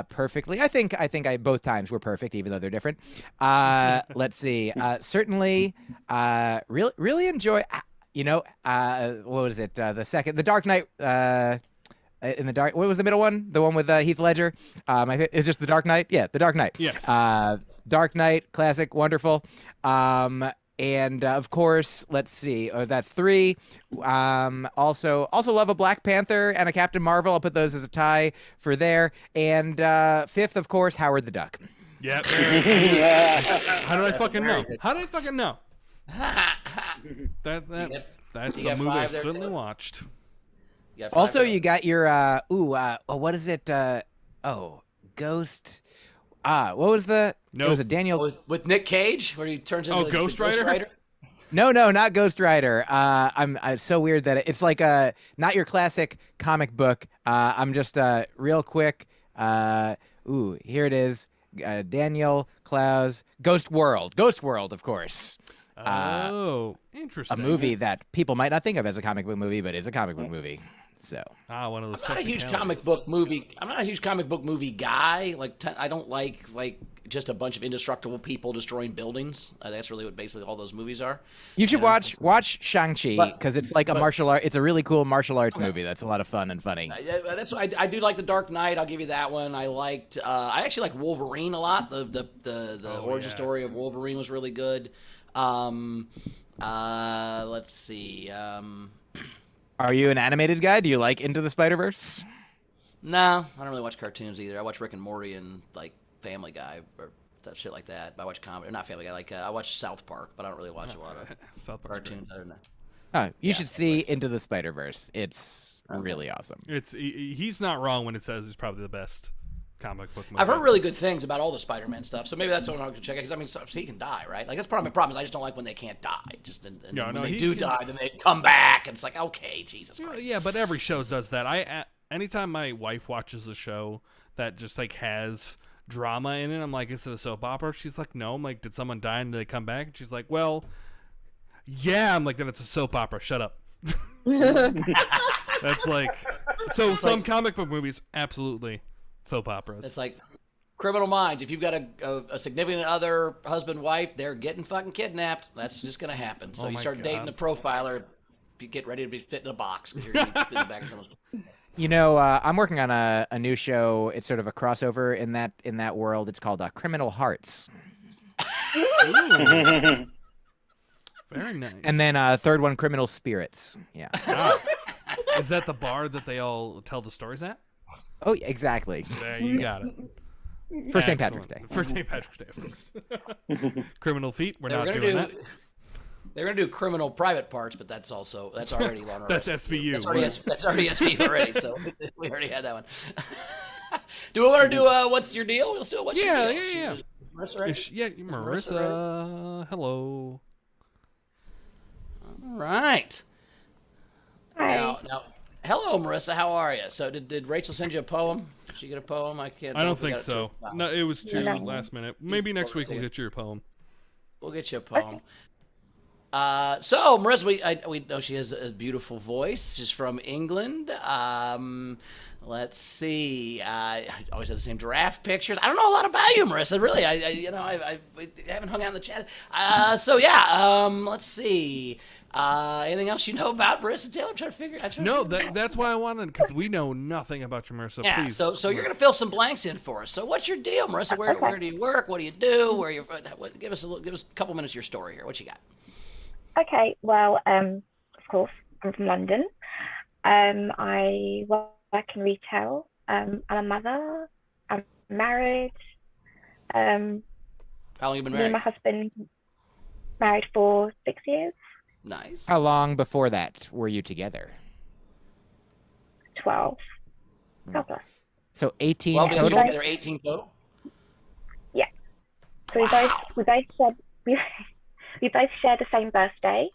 perfectly. I think I both times were perfect, even though they're different. Let's see. Certainly, really enjoy. What was it? The Dark Knight. In the Dark, what was the middle one? The one with Heath Ledger. It's just the Dark Knight. Yeah, the Dark Knight. Yes. Dark Knight, classic, wonderful. And of course, let's see. That's 3. Also love a Black Panther and a Captain Marvel. I'll put those as a tie for there. And 5th, of course, Howard the Duck. Yep. How did I fucking know? That's a movie I certainly watched. Also, you got your what is it? Ghost. What was the? Nope. It was a Daniel with Nick Cage, where he turns into Ghost Rider. No, not Ghost Rider. It's so weird that it's like not your classic comic book. I'm just real quick. Here it is. Daniel Clowes, Ghost World, of course. Interesting. A movie that people might not think of as a comic book movie, but is a comic book movie. So one of those. I'm not a huge comic book movie guy. I don't like just a bunch of indestructible people destroying buildings. That's really what basically all those movies are. You should watch Shang-Chi because it's like a martial art. It's a really cool martial arts movie. That's a lot of fun and funny. That's what I do like. The Dark Knight. I'll give you that one. I actually like Wolverine a lot. The origin story of Wolverine was really good. Let's see. Are you an animated guy? Do you like Into the Spider-Verse? No, I don't really watch cartoons either. I watch Rick and Morty and like Family Guy or that shit like that. I watch comedy, not Family Guy. I watch South Park, but I don't really watch a lot of South cartoons. Other than that. You should see Into the Spider-Verse. It's really awesome. He's not wrong when it says it's probably the best comic book movie. I've heard really good things about all the Spider-Man stuff, so maybe that's what I'm going to check out. Because so he can die, right? Like that's part of my problem is I just don't like when they can't die. When they do die, then they come back, and it's like, okay, Jesus Christ. Yeah, but every show does that. Anytime my wife watches a show that just like has drama in it, I'm like, is it a soap opera? She's like, no. I'm like, did someone die and did they come back? And she's like, well, yeah. I'm like, then it's a soap opera. Shut up. That's like, so some comic book movies, absolutely. Soap operas. It's like Criminal Minds. If you've got a significant other, husband, wife, they're getting fucking kidnapped. That's just gonna happen. So Oh you my start God. dating a profiler, you get ready to be fit in a box because you're gonna be fit in the back of someone's. You know, I'm working on a new show. It's sort of a crossover in that world. It's called Criminal Hearts. Ooh. Very nice. And then third one, Criminal Spirits. Yeah. Wow. Is that the bar that they all tell the stories at? Oh, exactly. There you got it. For St. Patrick's Day. For St. Patrick's Day, of course. Criminal Feet, we're They were not gonna doing do. that. They're gonna do criminal private parts, but that's already Law and Order. That's SVU. That's already SVU already. So we already had that one. Do we want to do what's your deal? We'll do what's Yeah, your deal. yeah. Marissa, ready? Marissa, hello. All right. Hi. Now, hello, Marissa. How are you? So, did Rachel send you a poem? Did she get a poem? I can't. I tell don't if we think got it so. to- No, it was too No. last minute. Maybe next week we'll get you a poem. We'll get you a poem. So, Marissa, we know she has a beautiful voice. She's from England. Let's see. I always have the same giraffe pictures. I don't know a lot about you, Marissa. Really, I haven't hung out in the chat. So yeah. Let's see. Anything else you know about Marissa Taylor? I'm trying to figure. No, that's why I wanted, because we know nothing about you, Marissa. Yeah. Please. So you're gonna fill some blanks in for us. So what's your deal, Marissa? Where do you work? What do you do? Give us a couple minutes of your story here. What you got? Okay, well, of course, I'm from London. I work in retail. I'm a mother. I'm married. How long you been Me and married? my husband married for 6 years. Nice. How long before that were you together? 12. God bless. So 18 Well, total? total. They're 18 total. So we both share the same birthday,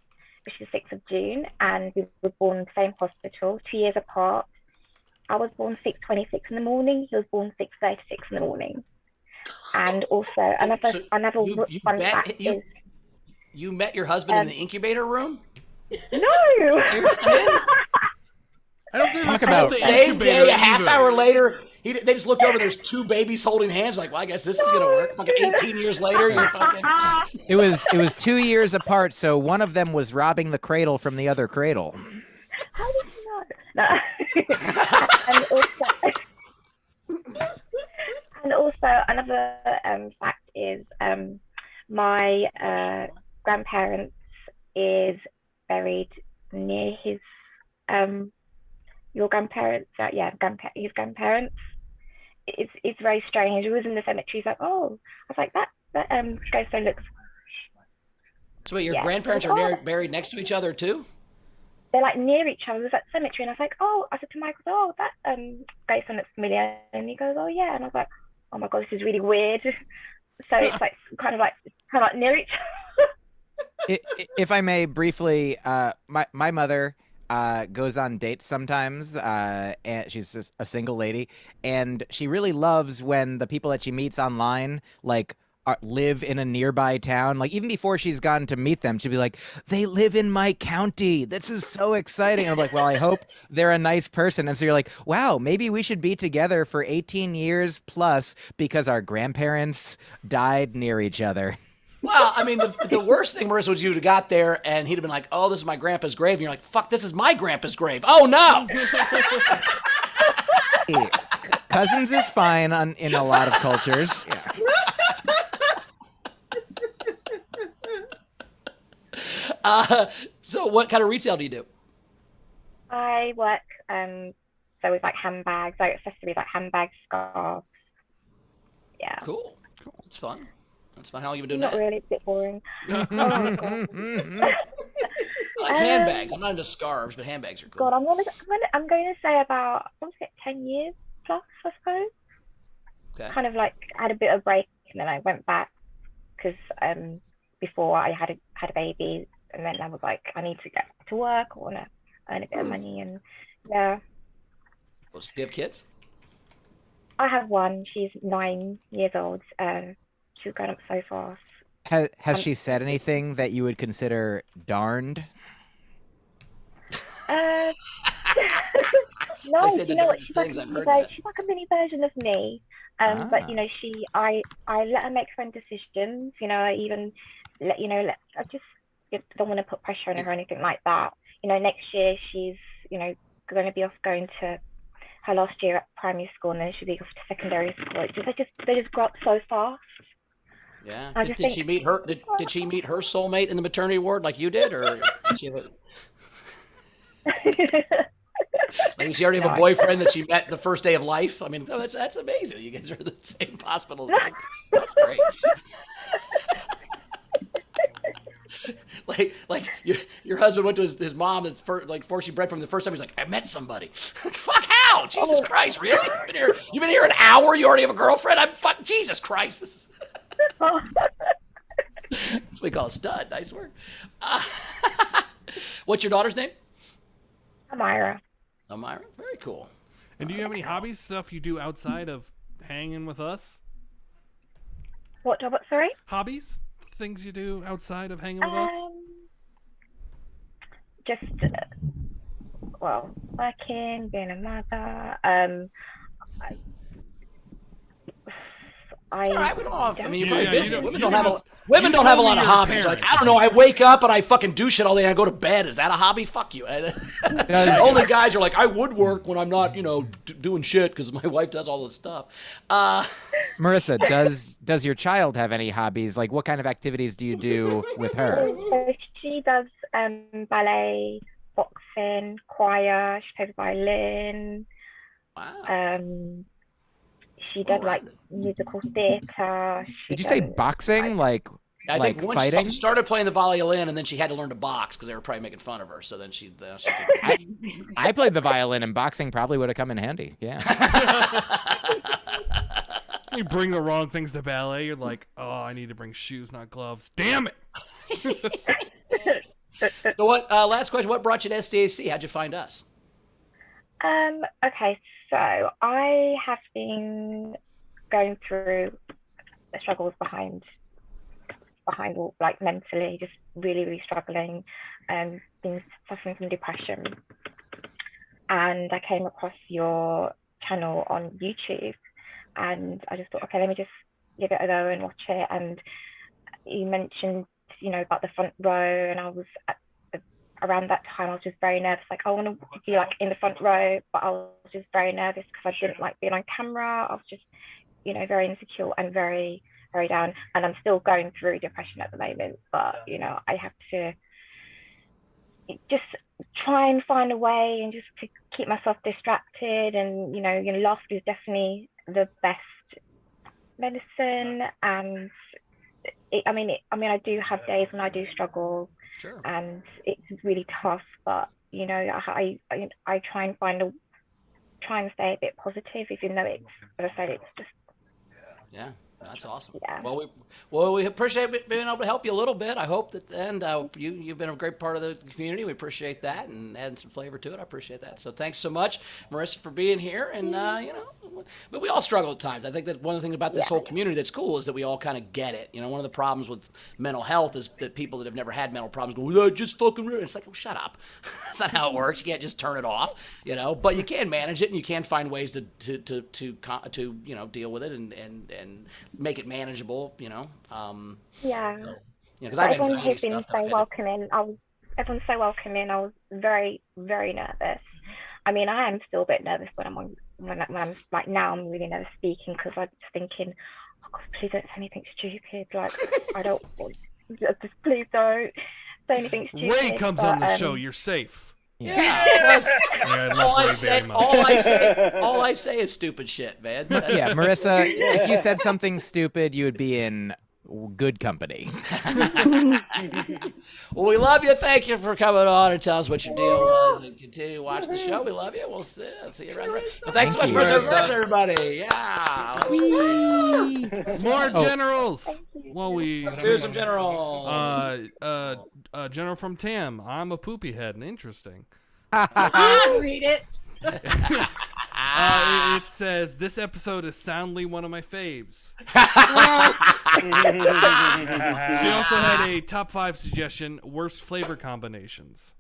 which is the 6th of June, and we were born in the same hospital, 2 years apart. I was born 6:26 in the morning. He was born 6:36 in the morning. And also another So you fun met- fact you- is You met your husband in the incubator room? no. I don't think Talk we about- called the Same incubator day, a half either. hour later, they just looked over. There's two babies holding hands. Like, well, I guess this is gonna work. Fucking 18 years later, you're fucking. It was 2 years apart, so one of them was robbing the cradle from the other cradle. How did you know? No. and also another fact is my grandparents is buried near his your grandparents. His grandparents. It's very strange. He was in the cemetery. He's like, oh, I was like that gravestone looks. So wait, your Yeah. grandparents are buried next to each other too? They're like near each other. There's that cemetery, and I was like, oh, I said to Michael, oh, that gravestone looks familiar, and he goes, oh yeah, and I was like, oh my god, this is really weird. So it's like kind of like near each other. If I may briefly, my mother goes on dates sometimes, and she's just a single lady, and she really loves when the people that she meets online live in a nearby town. Like, even before she's gone to meet them, she'd be like, they live in my county. This is so exciting. And I'm like, well, I hope they're a nice person. And so you're like, wow, maybe we should be together for 18 years plus because our grandparents died near each other. Well, I mean, the worst thing, Marissa, was you'd have got there and he'd have been like, oh, this is my grandpa's grave. And you're like, fuck, this is my grandpa's grave. Oh, no. Hey, cousins is fine in a lot of cultures. Yeah. So what kind of retail do you do? I work so with like handbags, like accessories like handbags, scarves. Yeah. Cool. It's fun. That's fun. How long you been doing Not that? really, it's a bit boring. Oh, God. I like handbags. I'm not into scarves, but handbags are cool. God, I'm going to say about, I want to get 10 years plus, I suppose. Okay. Kind of like had a bit of break, and then I went back because before I had a baby, and then I was like, I need to get to work. I want to earn a bit of money, and yeah. Do you have kids? I have one. She's 9 years old. She's grown up so fast. Has she said anything that you would consider darned? No, They say the you know what? darndest She's like, things, I've heard that. she's like a mini version of me. But I let her make her own decisions. I even I just don't want to put pressure on her or anything like that. Next year she's going to be off going to her last year at primary school, and then she'll be off to secondary school. They just grow up so fast. Yeah. Did she meet her? Did she meet her soulmate in the maternity ward like you did, or did she have like, she already have a boyfriend that she met the first day of life? I mean, that's amazing. You guys are in the same hospital. That's great. like your husband went to his mom before she bred from the first time. He's like, I met somebody. Fuck, how? Jesus Christ, really? You've been here an hour. You already have a girlfriend? Jesus Christ. This is. That's what we call a stud. Nice work. What's your daughter's name? Amira. Amira. Very cool. And do you have any hobbies, stuff you do outside of hanging with us? What? Sorry. Hobbies, things you do outside of hanging with us. Just working, being a mother. It's all right. We don't have, I mean, you're probably busy. Women don't you have a told lot me of you're a hobbies. Like, parent. I don't know. I wake up and I fucking do shit all day and I go to bed. Is that a hobby? Fuck you. Only guys are like, I would work when I'm not, doing shit because my wife does all this stuff. Marissa, does your child have any hobbies? Like, what kind of activities do you do with her? So she does ballet, boxing, choir. She plays violin. Wow. She does like musical theater. Did you say boxing? I think once fighting? she started playing the violin, and then she had to learn to box because they were probably making fun of her. So then she could. I played the violin, and boxing probably would have come in handy. Yeah. You bring the wrong things to ballet. You're like, oh, I need to bring shoes, not gloves. Damn it. So what? Last question. What brought you to SDSC? How'd you find us? Okay, so I have been going through the struggles behind like mentally, just really, really struggling, and been suffering from depression. And I came across your channel on YouTube, and I just thought, okay, let me just give it a go and watch it. And you mentioned, about the front row, and I was around that time, I was just very nervous. Like, I want to be like in the front row, but I was just very nervous because I didn't like being on camera. I was just, very insecure and very, very down. And I'm still going through depression at the moment, but I have to just try and find a way and just to keep myself distracted. And laughter is definitely the best medicine. And I do have days when I do struggle. Sure. And it's really tough, but I try and try and stay a bit positive, even though it's just. Yeah, that's awesome. Yeah. Well, we appreciate being able to help you a little bit. I hope that, and you've been a great part of the community. We appreciate that and adding some flavor to it. I appreciate that. So thanks so much, Marissa, for being here. And but we all struggle at times. I think that one of the things about this whole community that's cool is that we all kind of get it. One of the problems with mental health is that people that have never had mental problems go, well, just fucking rude. It's like, oh, shut up. That's not how it works. You can't just turn it off. But you can manage it, and you can find ways to deal with it and make it manageable. Yeah. Because everyone has been so welcoming. Everyone's so welcoming. I was very, very nervous. I mean, I am still a bit nervous when I'm like, now I'm really nervous speaking, because I'm just thinking, oh God, please don't say anything stupid. Like, I don't, just please don't say anything stupid. Ray comes on the show. You're safe. Yeah. I love all Ray very much. all I say is stupid shit, man. Yeah, Marissa, if you said something stupid, you would be in good company. Well, we love you. Thank you for coming on and telling us what your deal was, and continue to watch the show. We love you. We'll see you around. Well, thanks so much, Marissa, everybody. Yeah. More generals. Well, Let's do some generals. General from Tam. I'm a poopy head and interesting. Read it. It says this episode is soundly one of my faves. She also had a top 5 suggestion: worst flavor combinations.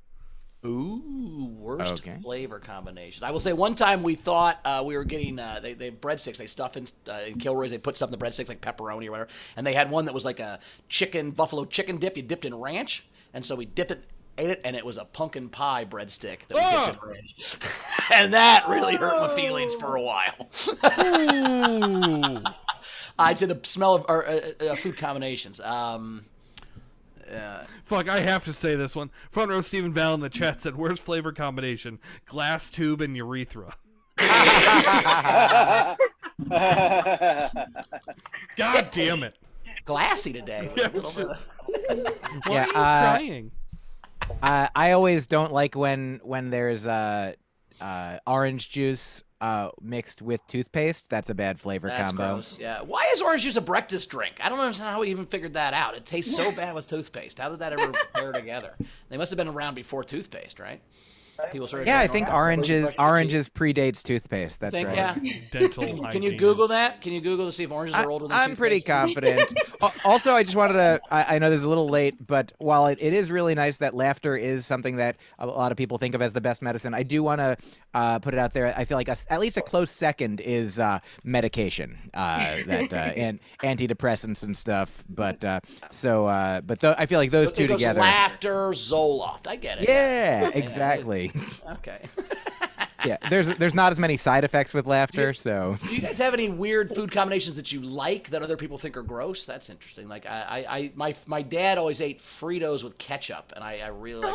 Ooh, worst Okay. flavor combination. I will say one time we thought we were getting they breadsticks. They stuff in Kilroy's. They put stuff in the breadsticks like pepperoni or whatever. And they had one that was like a buffalo chicken dip. You dipped in ranch, and so we dipped it, ate it, and it was a pumpkin pie breadstick that we dipped in ranch. And that really hurt my feelings for a while. Ooh. I'd say the smell of food combinations. Fuck, I have to say this one. Front row Stephen Val in the chat said, worst flavor combination? Glass tube and urethra. God damn it. Glassy today. Yeah, Why are you crying? I always don't like when there's orange juice mixed with toothpaste. That's a bad flavor That's combo. gross. Yeah. Why is orange juice a breakfast drink? I don't understand how we even figured that out. It tastes so bad with toothpaste. How did that ever pair together? They must have been around before toothpaste, right? People started Yeah, I drinking think oranges predates toothpaste. That's Think, right. yeah. Dental Can you hygiene. Google that? Can you Google to see if oranges are older than I'm pretty toothpaste? confident. Also, I just wanted to, I know this is a little late, but while it is really nice that laughter is something that a lot of people think of as the best medicine, I do want to put it out there. I feel like at least a close second is medication, and antidepressants and stuff. But I feel like those two It goes together. laughter, Zoloft. I get it. Yeah, exactly. Okay. Yeah, there's not as many side effects with laughter, so. Do you guys have any weird food combinations that you like that other people think are gross? That's interesting. Like my dad always ate Fritos with ketchup, and I really like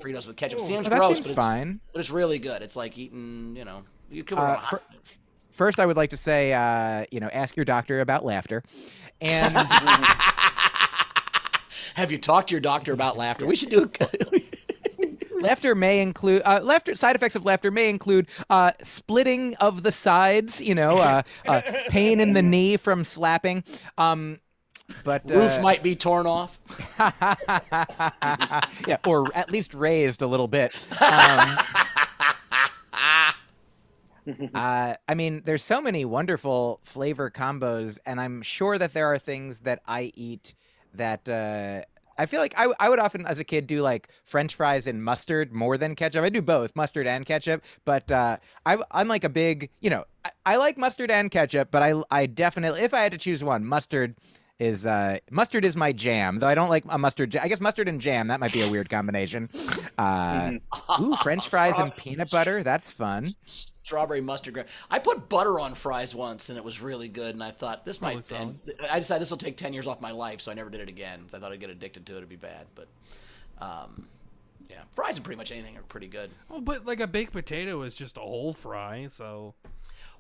Fritos with ketchup. It seems That gross, seems but fine. but it's really good. It's like eating, you could First, I would like to say, ask your doctor about laughter, and Have you talked to your doctor about laughter? We should do laughter may include side effects of laughter may include splitting of the sides, pain in the knee from slapping. But roof might be torn off. yeah, or at least raised a little bit. I mean, there's so many wonderful flavor combos, and I'm sure that there are things that I eat that I feel like I would often, as a kid, do like French fries and mustard more than ketchup. I do both, mustard and ketchup, but I'm like a big, I like mustard and ketchup, but I definitely, if I had to choose one, mustard is my jam. Though I don't like a mustard. I guess mustard and jam, that might be a weird combination. Ooh, French fries and peanut butter, that's fun. Strawberry mustard. I put butter on fries once, and it was really good. And I thought this might. And I decided this will take 10 years off my life, so I never did it again. I thought I'd get addicted to it; it'd be bad. But yeah, fries and pretty much anything are pretty good. Oh, but like a baked potato is just a whole fry, so.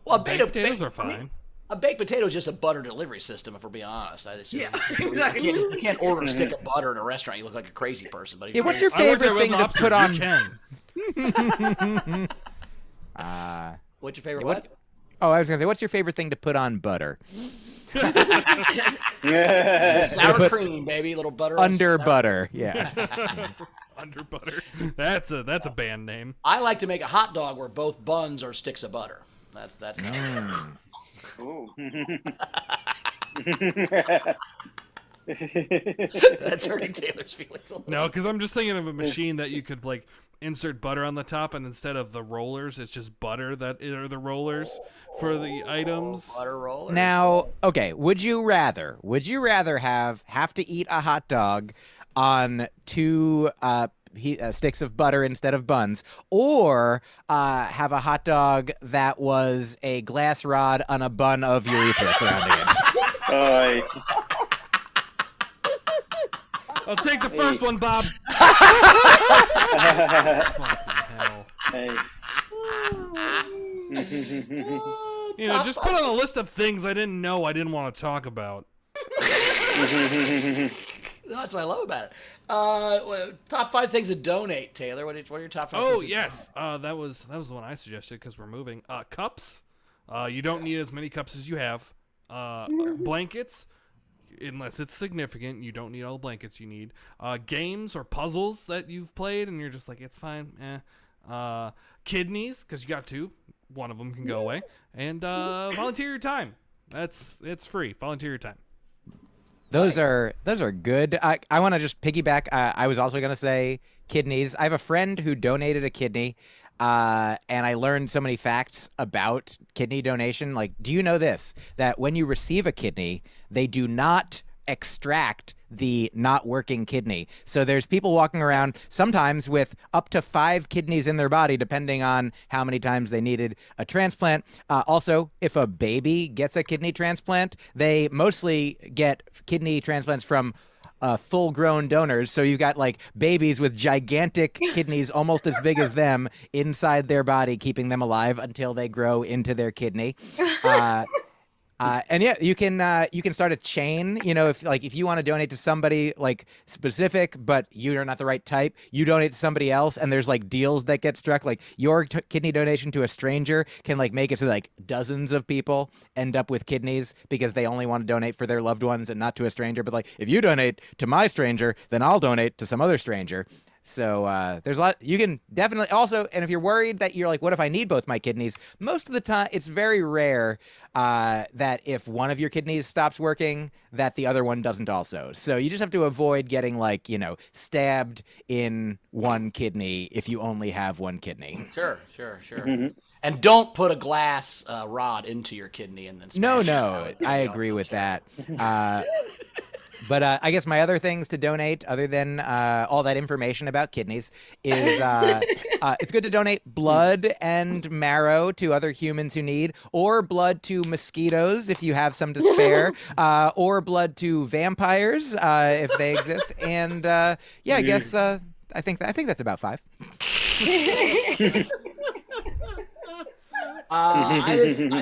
Well, baked potatoes are fine. A baked potato is just a butter delivery system, if we're being honest. It's just, exactly. You can't order a stick of butter in a restaurant. You look like a crazy person. But Yeah, what's your favorite thing to put on? What's your favorite what? Oh, I was gonna say, what's your favorite thing to put on butter? Sour cream, baby, little butter. Under butter, yeah. Under butter. That's a band name. I like to make a hot dog where both buns are sticks of butter. That's. Ooh. That's hurting Taylor's feelings a little. No, because I'm just thinking of a machine that you could like insert butter on the top, and instead of the rollers, it's just butter that are the rollers for the items. Butter rollers. Now, okay, would you rather have to eat a hot dog on two sticks of butter instead of buns, or have a hot dog that was a glass rod on a bun of urethra surrounding it? I'll take the first one, Bob. Fucking hell. Just put on a list of things I didn't know I didn't want to talk about. That's what I love about it. Top 5 things to donate, Taylor. What are your top 5 things? Oh, yes. That was the one I suggested because we're moving. Cups. You don't need as many cups as you have. Blankets. Unless it's significant, you don't need all the blankets you need. Games or puzzles that you've played and you're just like, it's fine. Kidneys, because you got 2. One of them can go away. And volunteer your time. It's free. Volunteer your time. Those are good. I want to just piggyback. I was also going to say kidneys. I have a friend who donated a kidney, and I learned so many facts about kidney donation. Like, do you know this? That when you receive a kidney, they do not extract the not working kidney. So there's people walking around sometimes with up to 5 kidneys in their body, depending on how many times they needed a transplant. Also, if a baby gets a kidney transplant, they mostly get kidney transplants from full-grown donors. So you've got like babies with gigantic kidneys almost as big as them inside their body, keeping them alive until they grow into their kidney. And yeah, you can start a chain. You know, if you want to donate to somebody like specific, but you're not the right type, you donate to somebody else, and there's like deals that get struck. Like your kidney donation to a stranger can like make it so like dozens of people end up with kidneys because they only want to donate for their loved ones and not to a stranger. But like if you donate to my stranger, then I'll donate to some other stranger. So there's a lot you can definitely also, and if you're worried that you're like, what if I need both my kidneys? Most of the time, it's very rare that if one of your kidneys stops working, that the other one doesn't also. So you just have to avoid getting like, stabbed in one kidney if you only have one kidney. Sure. Mm-hmm. And don't put a glass rod into your kidney and then smash it. I agree with that. But I guess my other things to donate, other than all that information about kidneys, is it's good to donate blood and marrow to other humans who need, or blood to mosquitoes if you have some to spare, or blood to vampires if they exist. And I guess I think that's about 5. I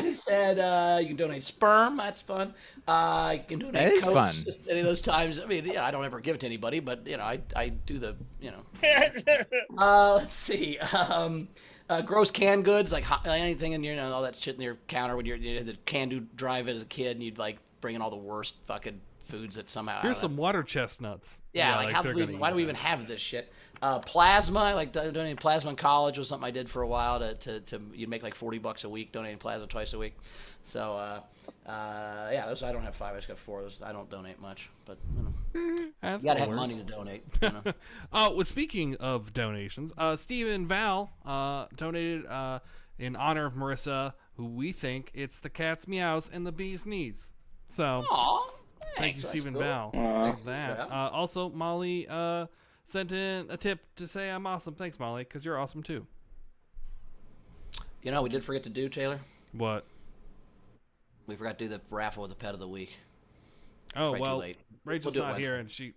just said you can donate sperm. That's fun. You can donate. That is coats, fun. Just any of those times. I mean, I don't ever give it to anybody, but I do the let's see. Gross canned goods like anything in your all that shit in your counter when you had the can-do drive it as a kid and you'd like bring in all the worst fucking foods that somehow. Here's some water chestnuts. Yeah, like why do we even have this shit? Plasma, I like donating plasma in college was something I did for a while to you'd make like $40 a week donating plasma twice a week. So those I don't have 5, I just got 4. Those I don't donate much, but you gotta have money to donate. Well, speaking of donations, Steve and Val donated in honor of Marissa, who we think it's the cat's meows and the bee's knees. So thank you, Steve and Val. Thanks for that. Also, Molly sent in a tip to say I'm awesome. Thanks, Molly, because you're awesome too. We did forget to do, Taylor? What? We forgot to do the raffle with the pet of the week. Oh, well, Rachel's not here, and she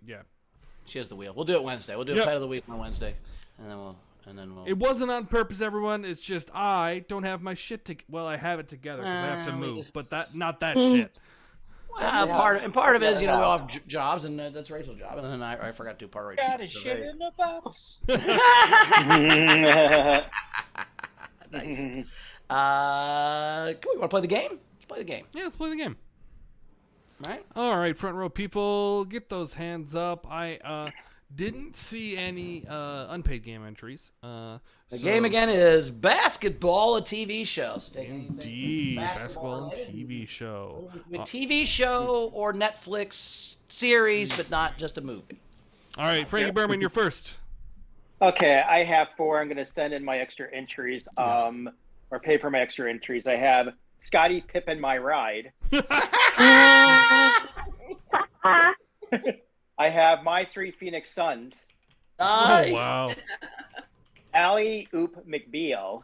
has the wheel. We'll do it Wednesday. We'll do a pet of the week on Wednesday, and then we'll. It wasn't on purpose, everyone. It's just I don't have my shit well, I have it together because I have to move, but not that shit. Part of it is we all have jobs, and that's Rachel's job, and then I forgot to do part of Rachel's. Got a shit in the box. Nice. Cool. You want to play the game? Let's play the game. Yeah, let's play the game. All right, front row people, get those hands up. I didn't see any unpaid game entries. The game again is basketball, a TV show. Indeed, basketball and TV show. A TV show or Netflix series, but not just a movie. All right, Frankie Berman, you're first. Okay, I have 4. I'm going to send in my extra entries, or pay for my extra entries. I have Scottie Pippen, My Ride. I have My 3 Phoenix Suns. Nice. Oh, wow. Alley Oop McBeal.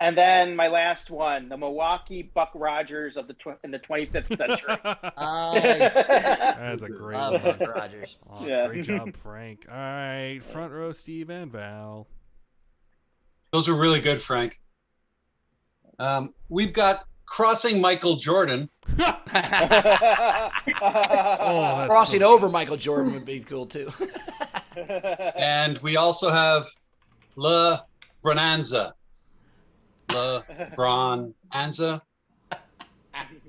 And then my last one, the Milwaukee Buck Rogers in the 25th century. Nice. That's a great one. Buck Rogers. Oh, yeah. Great job, Frank. All right, front row, Steve and Val. Those are really good, Frank. We've got Crossing Michael Jordan. Crossing over Michael Jordan would be cool, too. And we also have Le Bonanza. Le Bonanza.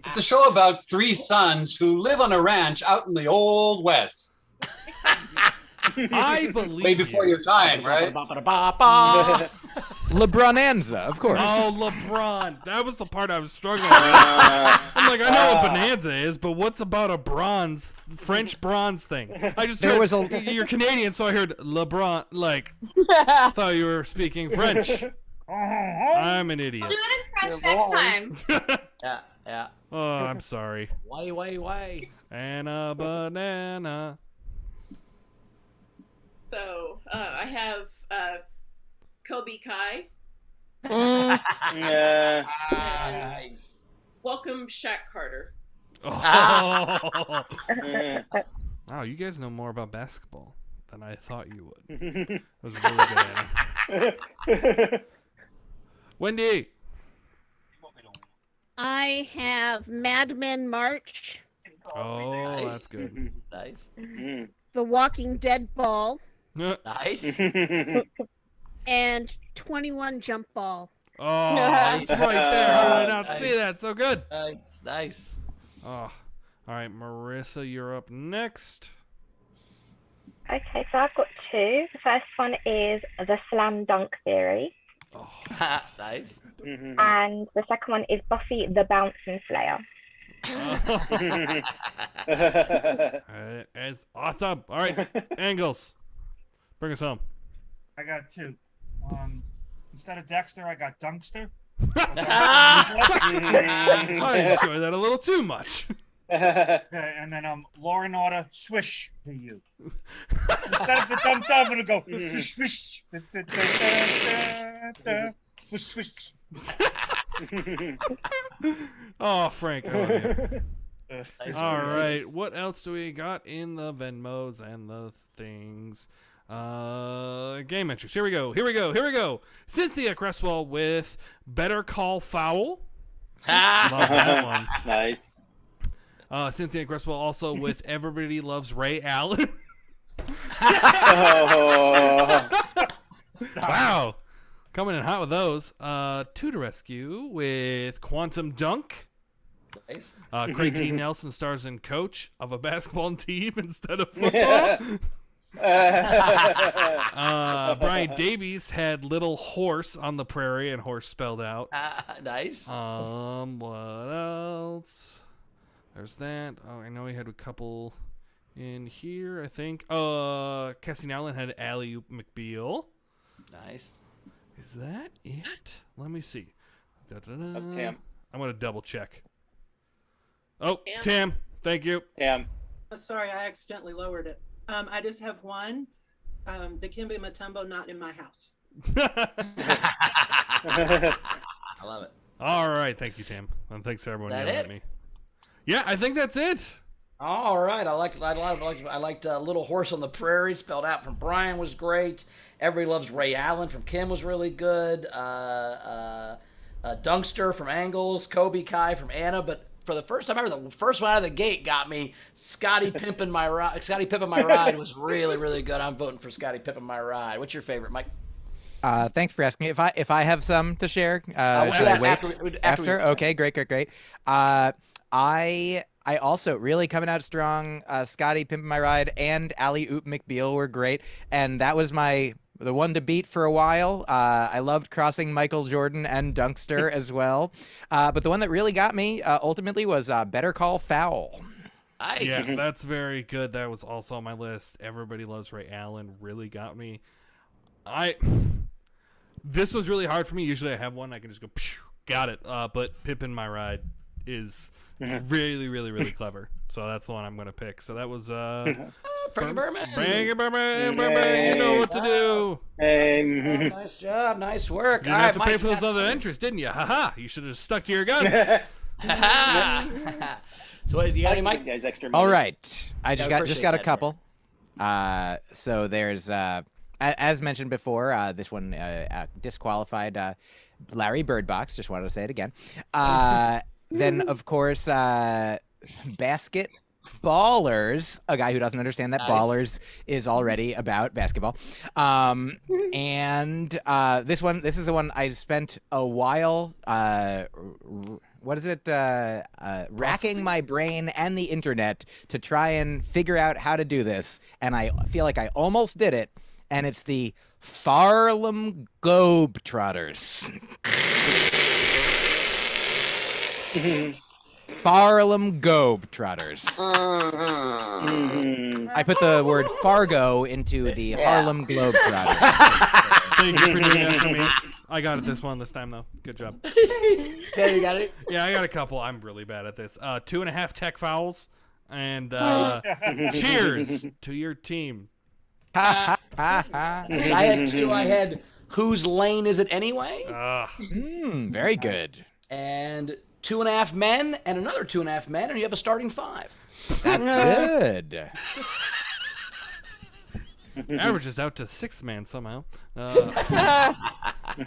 It's a show about 3 sons who live on a ranch out in the Old West. I believe way before your time, right? LeBronanza, of course. Oh, LeBron. That was the part I was struggling with. I'm like, I know what bonanza is, but what's about a French bronze thing? I just you're Canadian, so I heard LeBron. Like, thought you were speaking French. I'm an idiot. I'll do it in French next time. Yeah. Oh, I'm sorry. Why? And a banana. So I have Kobe Kai. Nice. Welcome Shaq Carter. Oh. Wow, you guys know more about basketball than I thought you would. That was really good, Anna. Wendy. I have Mad Men March, Oh, that's good. Nice. The Walking Dead Ball, Nice. and 21 Jump Ball. Oh, it's right there. How did I not see that? So good. Nice. Oh, all right, Marissa, you're up next. Okay, so I've got two. The first one is the slam dunk theory, Oh, Nice. and the second one is Buffy the Bouncing Slayer. It's awesome. All right, Angles, bring us home. I got two. Instead of Dexter, I got Dunkster. I enjoy that a little too much. Okay, and then Law and Order Swish to you. Instead of the dum dum, I'm gonna go swish swish. Swish swish. Oh, Frank, I love you. Nice. All right, what else do we got in the Venmos and the things? Game entries. Here we go. Cynthia Cresswell with Better Call Foul. Love that one. Nice. Cynthia Cresswell also with Everybody Loves Ray Allen. Wow. Coming in hot with those. Two to Rescue with Quantum Dunk. Nice. Craig T. Nelson stars in Coach of a basketball team instead of football. Brian Davies had Little Horse on the Prairie and horse spelled out. Nice. What else? There's that. Oh, I know he had a couple in here, I think. Cassie Nowlin had Alley McBeal. Nice. Is that it? Let me see. Tam. I'm going to double check. Oh, Tam. Thank you. Tam. Sorry, I accidentally lowered it. I just have one. The Kimbe Matumbo not in my house. I love it. All right. Thank you, Tam. And thanks to everyone That yelling it? at me. Yeah, I think that's it. All right, I liked Little Horse on the Prairie, spelled out from Brian, was great. Everybody Loves Ray Allen from Kim was really good. Dunkster from Angles, Kobe Kai from Anna, but for the first time ever, the first one out of the gate got me. Scotty Pimpin' My Ride was really, really good. I'm voting for Scotty Pimpin' My Ride. What's your favorite, Mike? Thanks for asking me. If I have some to share, should I wait after? Okay, great. I also really coming out strong. Scotty Pimpin' My Ride and Alley Oop McBeal were great, and that was the one to beat for a while. I loved crossing Michael Jordan and Dunkster as well, but the one that really got me ultimately was Better Call Foul. Nice. Yeah, that's very good. That was also on my list. Everybody Loves Ray Allen really got me. This was really hard for me. Usually I have one I can just go, got it. But Pimpin' My Ride is really, really, really clever. So that's the one I'm going to pick. So that was Frankie Berman. Frankie Berman. You know what to do. Nice job. Nice work. You didn't have to pay for those other entries, didn't you? Haha. You should have stuck to your guns. So what, you got any, Mike? All right. I just got a couple. So there's as mentioned before, this one disqualified Larry Birdbox. Just wanted to say it again. Then, of course, Basket Ballers, a guy who doesn't understand that Ballers is already about basketball. And this is the one I spent a while, racking my brain and the internet to try and figure out how to do this. And I feel like I almost did it. and it's the Farlam Globetrotters. Farlam Globetrotters. I put the word Fargo into the Harlem Globetrotters. Thank you for doing that for me. I got it this time, though. Good job. Taylor, you got it? Yeah, I got a couple. I'm really bad at this. 2.5 tech fouls. And cheers to your team. I had 2. I had Whose Lane Is It Anyway? Very good. And 2.5 men and another 2.5 men, and you have a starting 5. That's good. Averages out to 6th man somehow.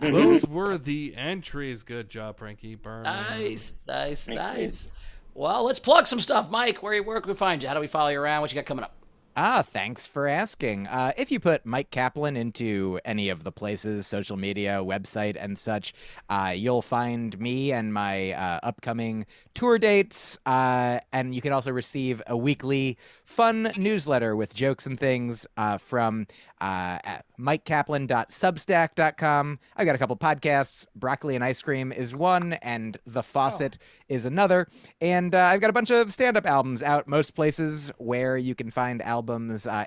Those were the entries. Good job, Frankie. Burn. Nice. Well, let's plug some stuff. Mike, where can we find you? How do we follow you around? What you got coming up? Thanks for asking. If you put Mike Kaplan into any of the places, social media, website, and such, you'll find me and my upcoming tour dates. And you can also receive a weekly fun newsletter with jokes and things from mikekaplan.substack.com. I've got a couple podcasts. Broccoli and Ice Cream is one, and The Faucet is another. And I've got a bunch of stand-up albums out most places where you can find albums.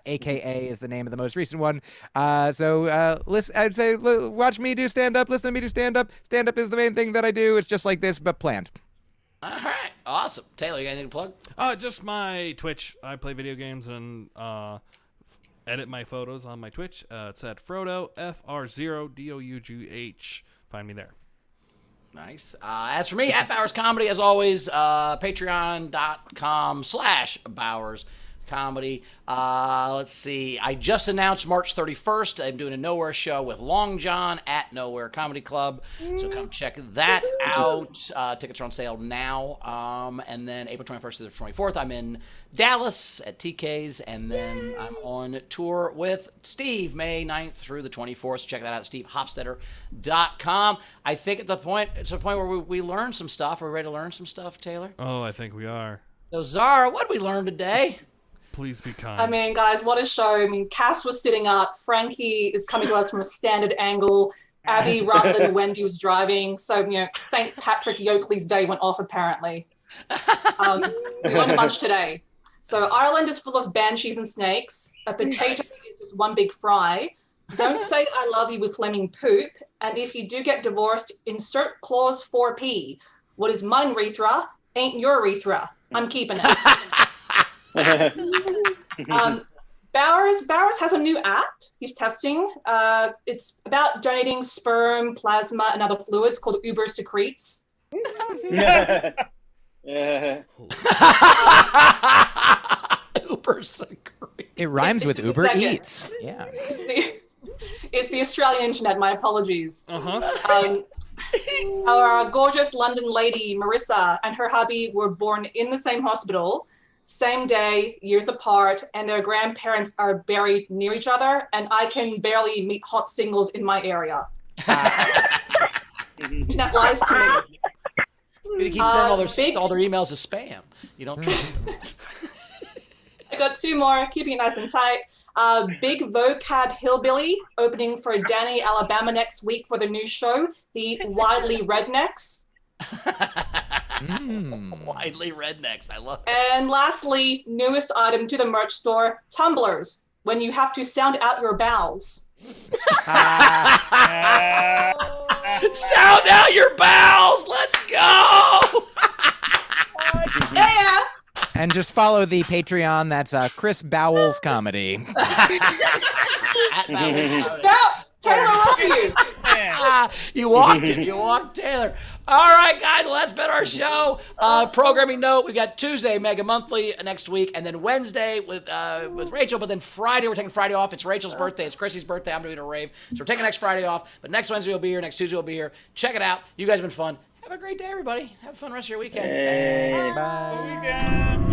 AKA is the name of the most recent one. So listen, I'd say watch me do stand-up, listen to me do stand-up. Stand-up is the main thing that I do. It's just like this, but planned. All right. Awesome. Taylor, you got anything to plug? Just my Twitch. I play video games and edit my photos on my Twitch. It's at Frodo, F-R-0-D-O-U-G-H. Find me there. Nice. As for me, at Bowers Comedy, as always, patreon.com/Bowers Comedy. Let's see. I just announced March 31st. I'm doing a Nowhere show with Long John at Nowhere Comedy Club. So come check that out. Tickets are on sale now. And then April 21st to the 24th, I'm in Dallas at TK's. And then I'm on tour with Steve May 9th through the 24th. So check that out at stevehofstetter.com. I think it's a point where we learn some stuff. Are we ready to learn some stuff, Taylor? Oh, I think we are. So, Zara, what did we learn today? Please be kind. I mean, guys, what a show. I mean, Cass was sitting up. Frankie is coming to us from a standard angle. Abby, Rutland, and Wendy was driving. So, St. Patrick Yoakley's day went off, apparently. We learned a bunch today. So, Ireland is full of banshees and snakes. A potato is just one big fry. Don't say I love you with Fleming poop. And if you do get divorced, insert clause 4P. What is mine urethra ain't your urethra. I'm keeping it. Bowers has a new app he's testing. It's about donating sperm, plasma, and other fluids called Uber Secretes. Uber Secretes. It rhymes with Uber Eats. Yeah. It's the Australian internet. My apologies. Our gorgeous London lady, Marissa, and her hubby were born in the same hospital, same day, years apart, and their grandparents are buried near each other, and I can barely meet hot singles in my area. Internet lies to me. They keep sending all their emails as spam. You don't trust them. I got 2 more, keeping it nice and tight. Big vocab hillbilly opening for Danny, Alabama next week for the new show, The Widely Rednecks. Widely Rednecks. I love it. And lastly, newest item to the merch store, tumblers, when you have to sound out your bowels. Sound out your bowels. Let's go. Yeah. And just follow the Patreon. That's Chris Bowles Comedy. Taylor, love you. You walked it. You walked Taylor. All right, guys. Well, that's been our show. Programming note: we got Tuesday Mega Monthly next week, and then Wednesday with Rachel. But then Friday, we're taking Friday off. It's Rachel's birthday. It's Chrissy's birthday. I'm doing a rave, so we're taking next Friday off. But next Wednesday we'll be here. Next Tuesday we'll be here. Check it out. You guys have been fun. Have a great day, everybody. Have a fun rest of your weekend. Thanks. Bye.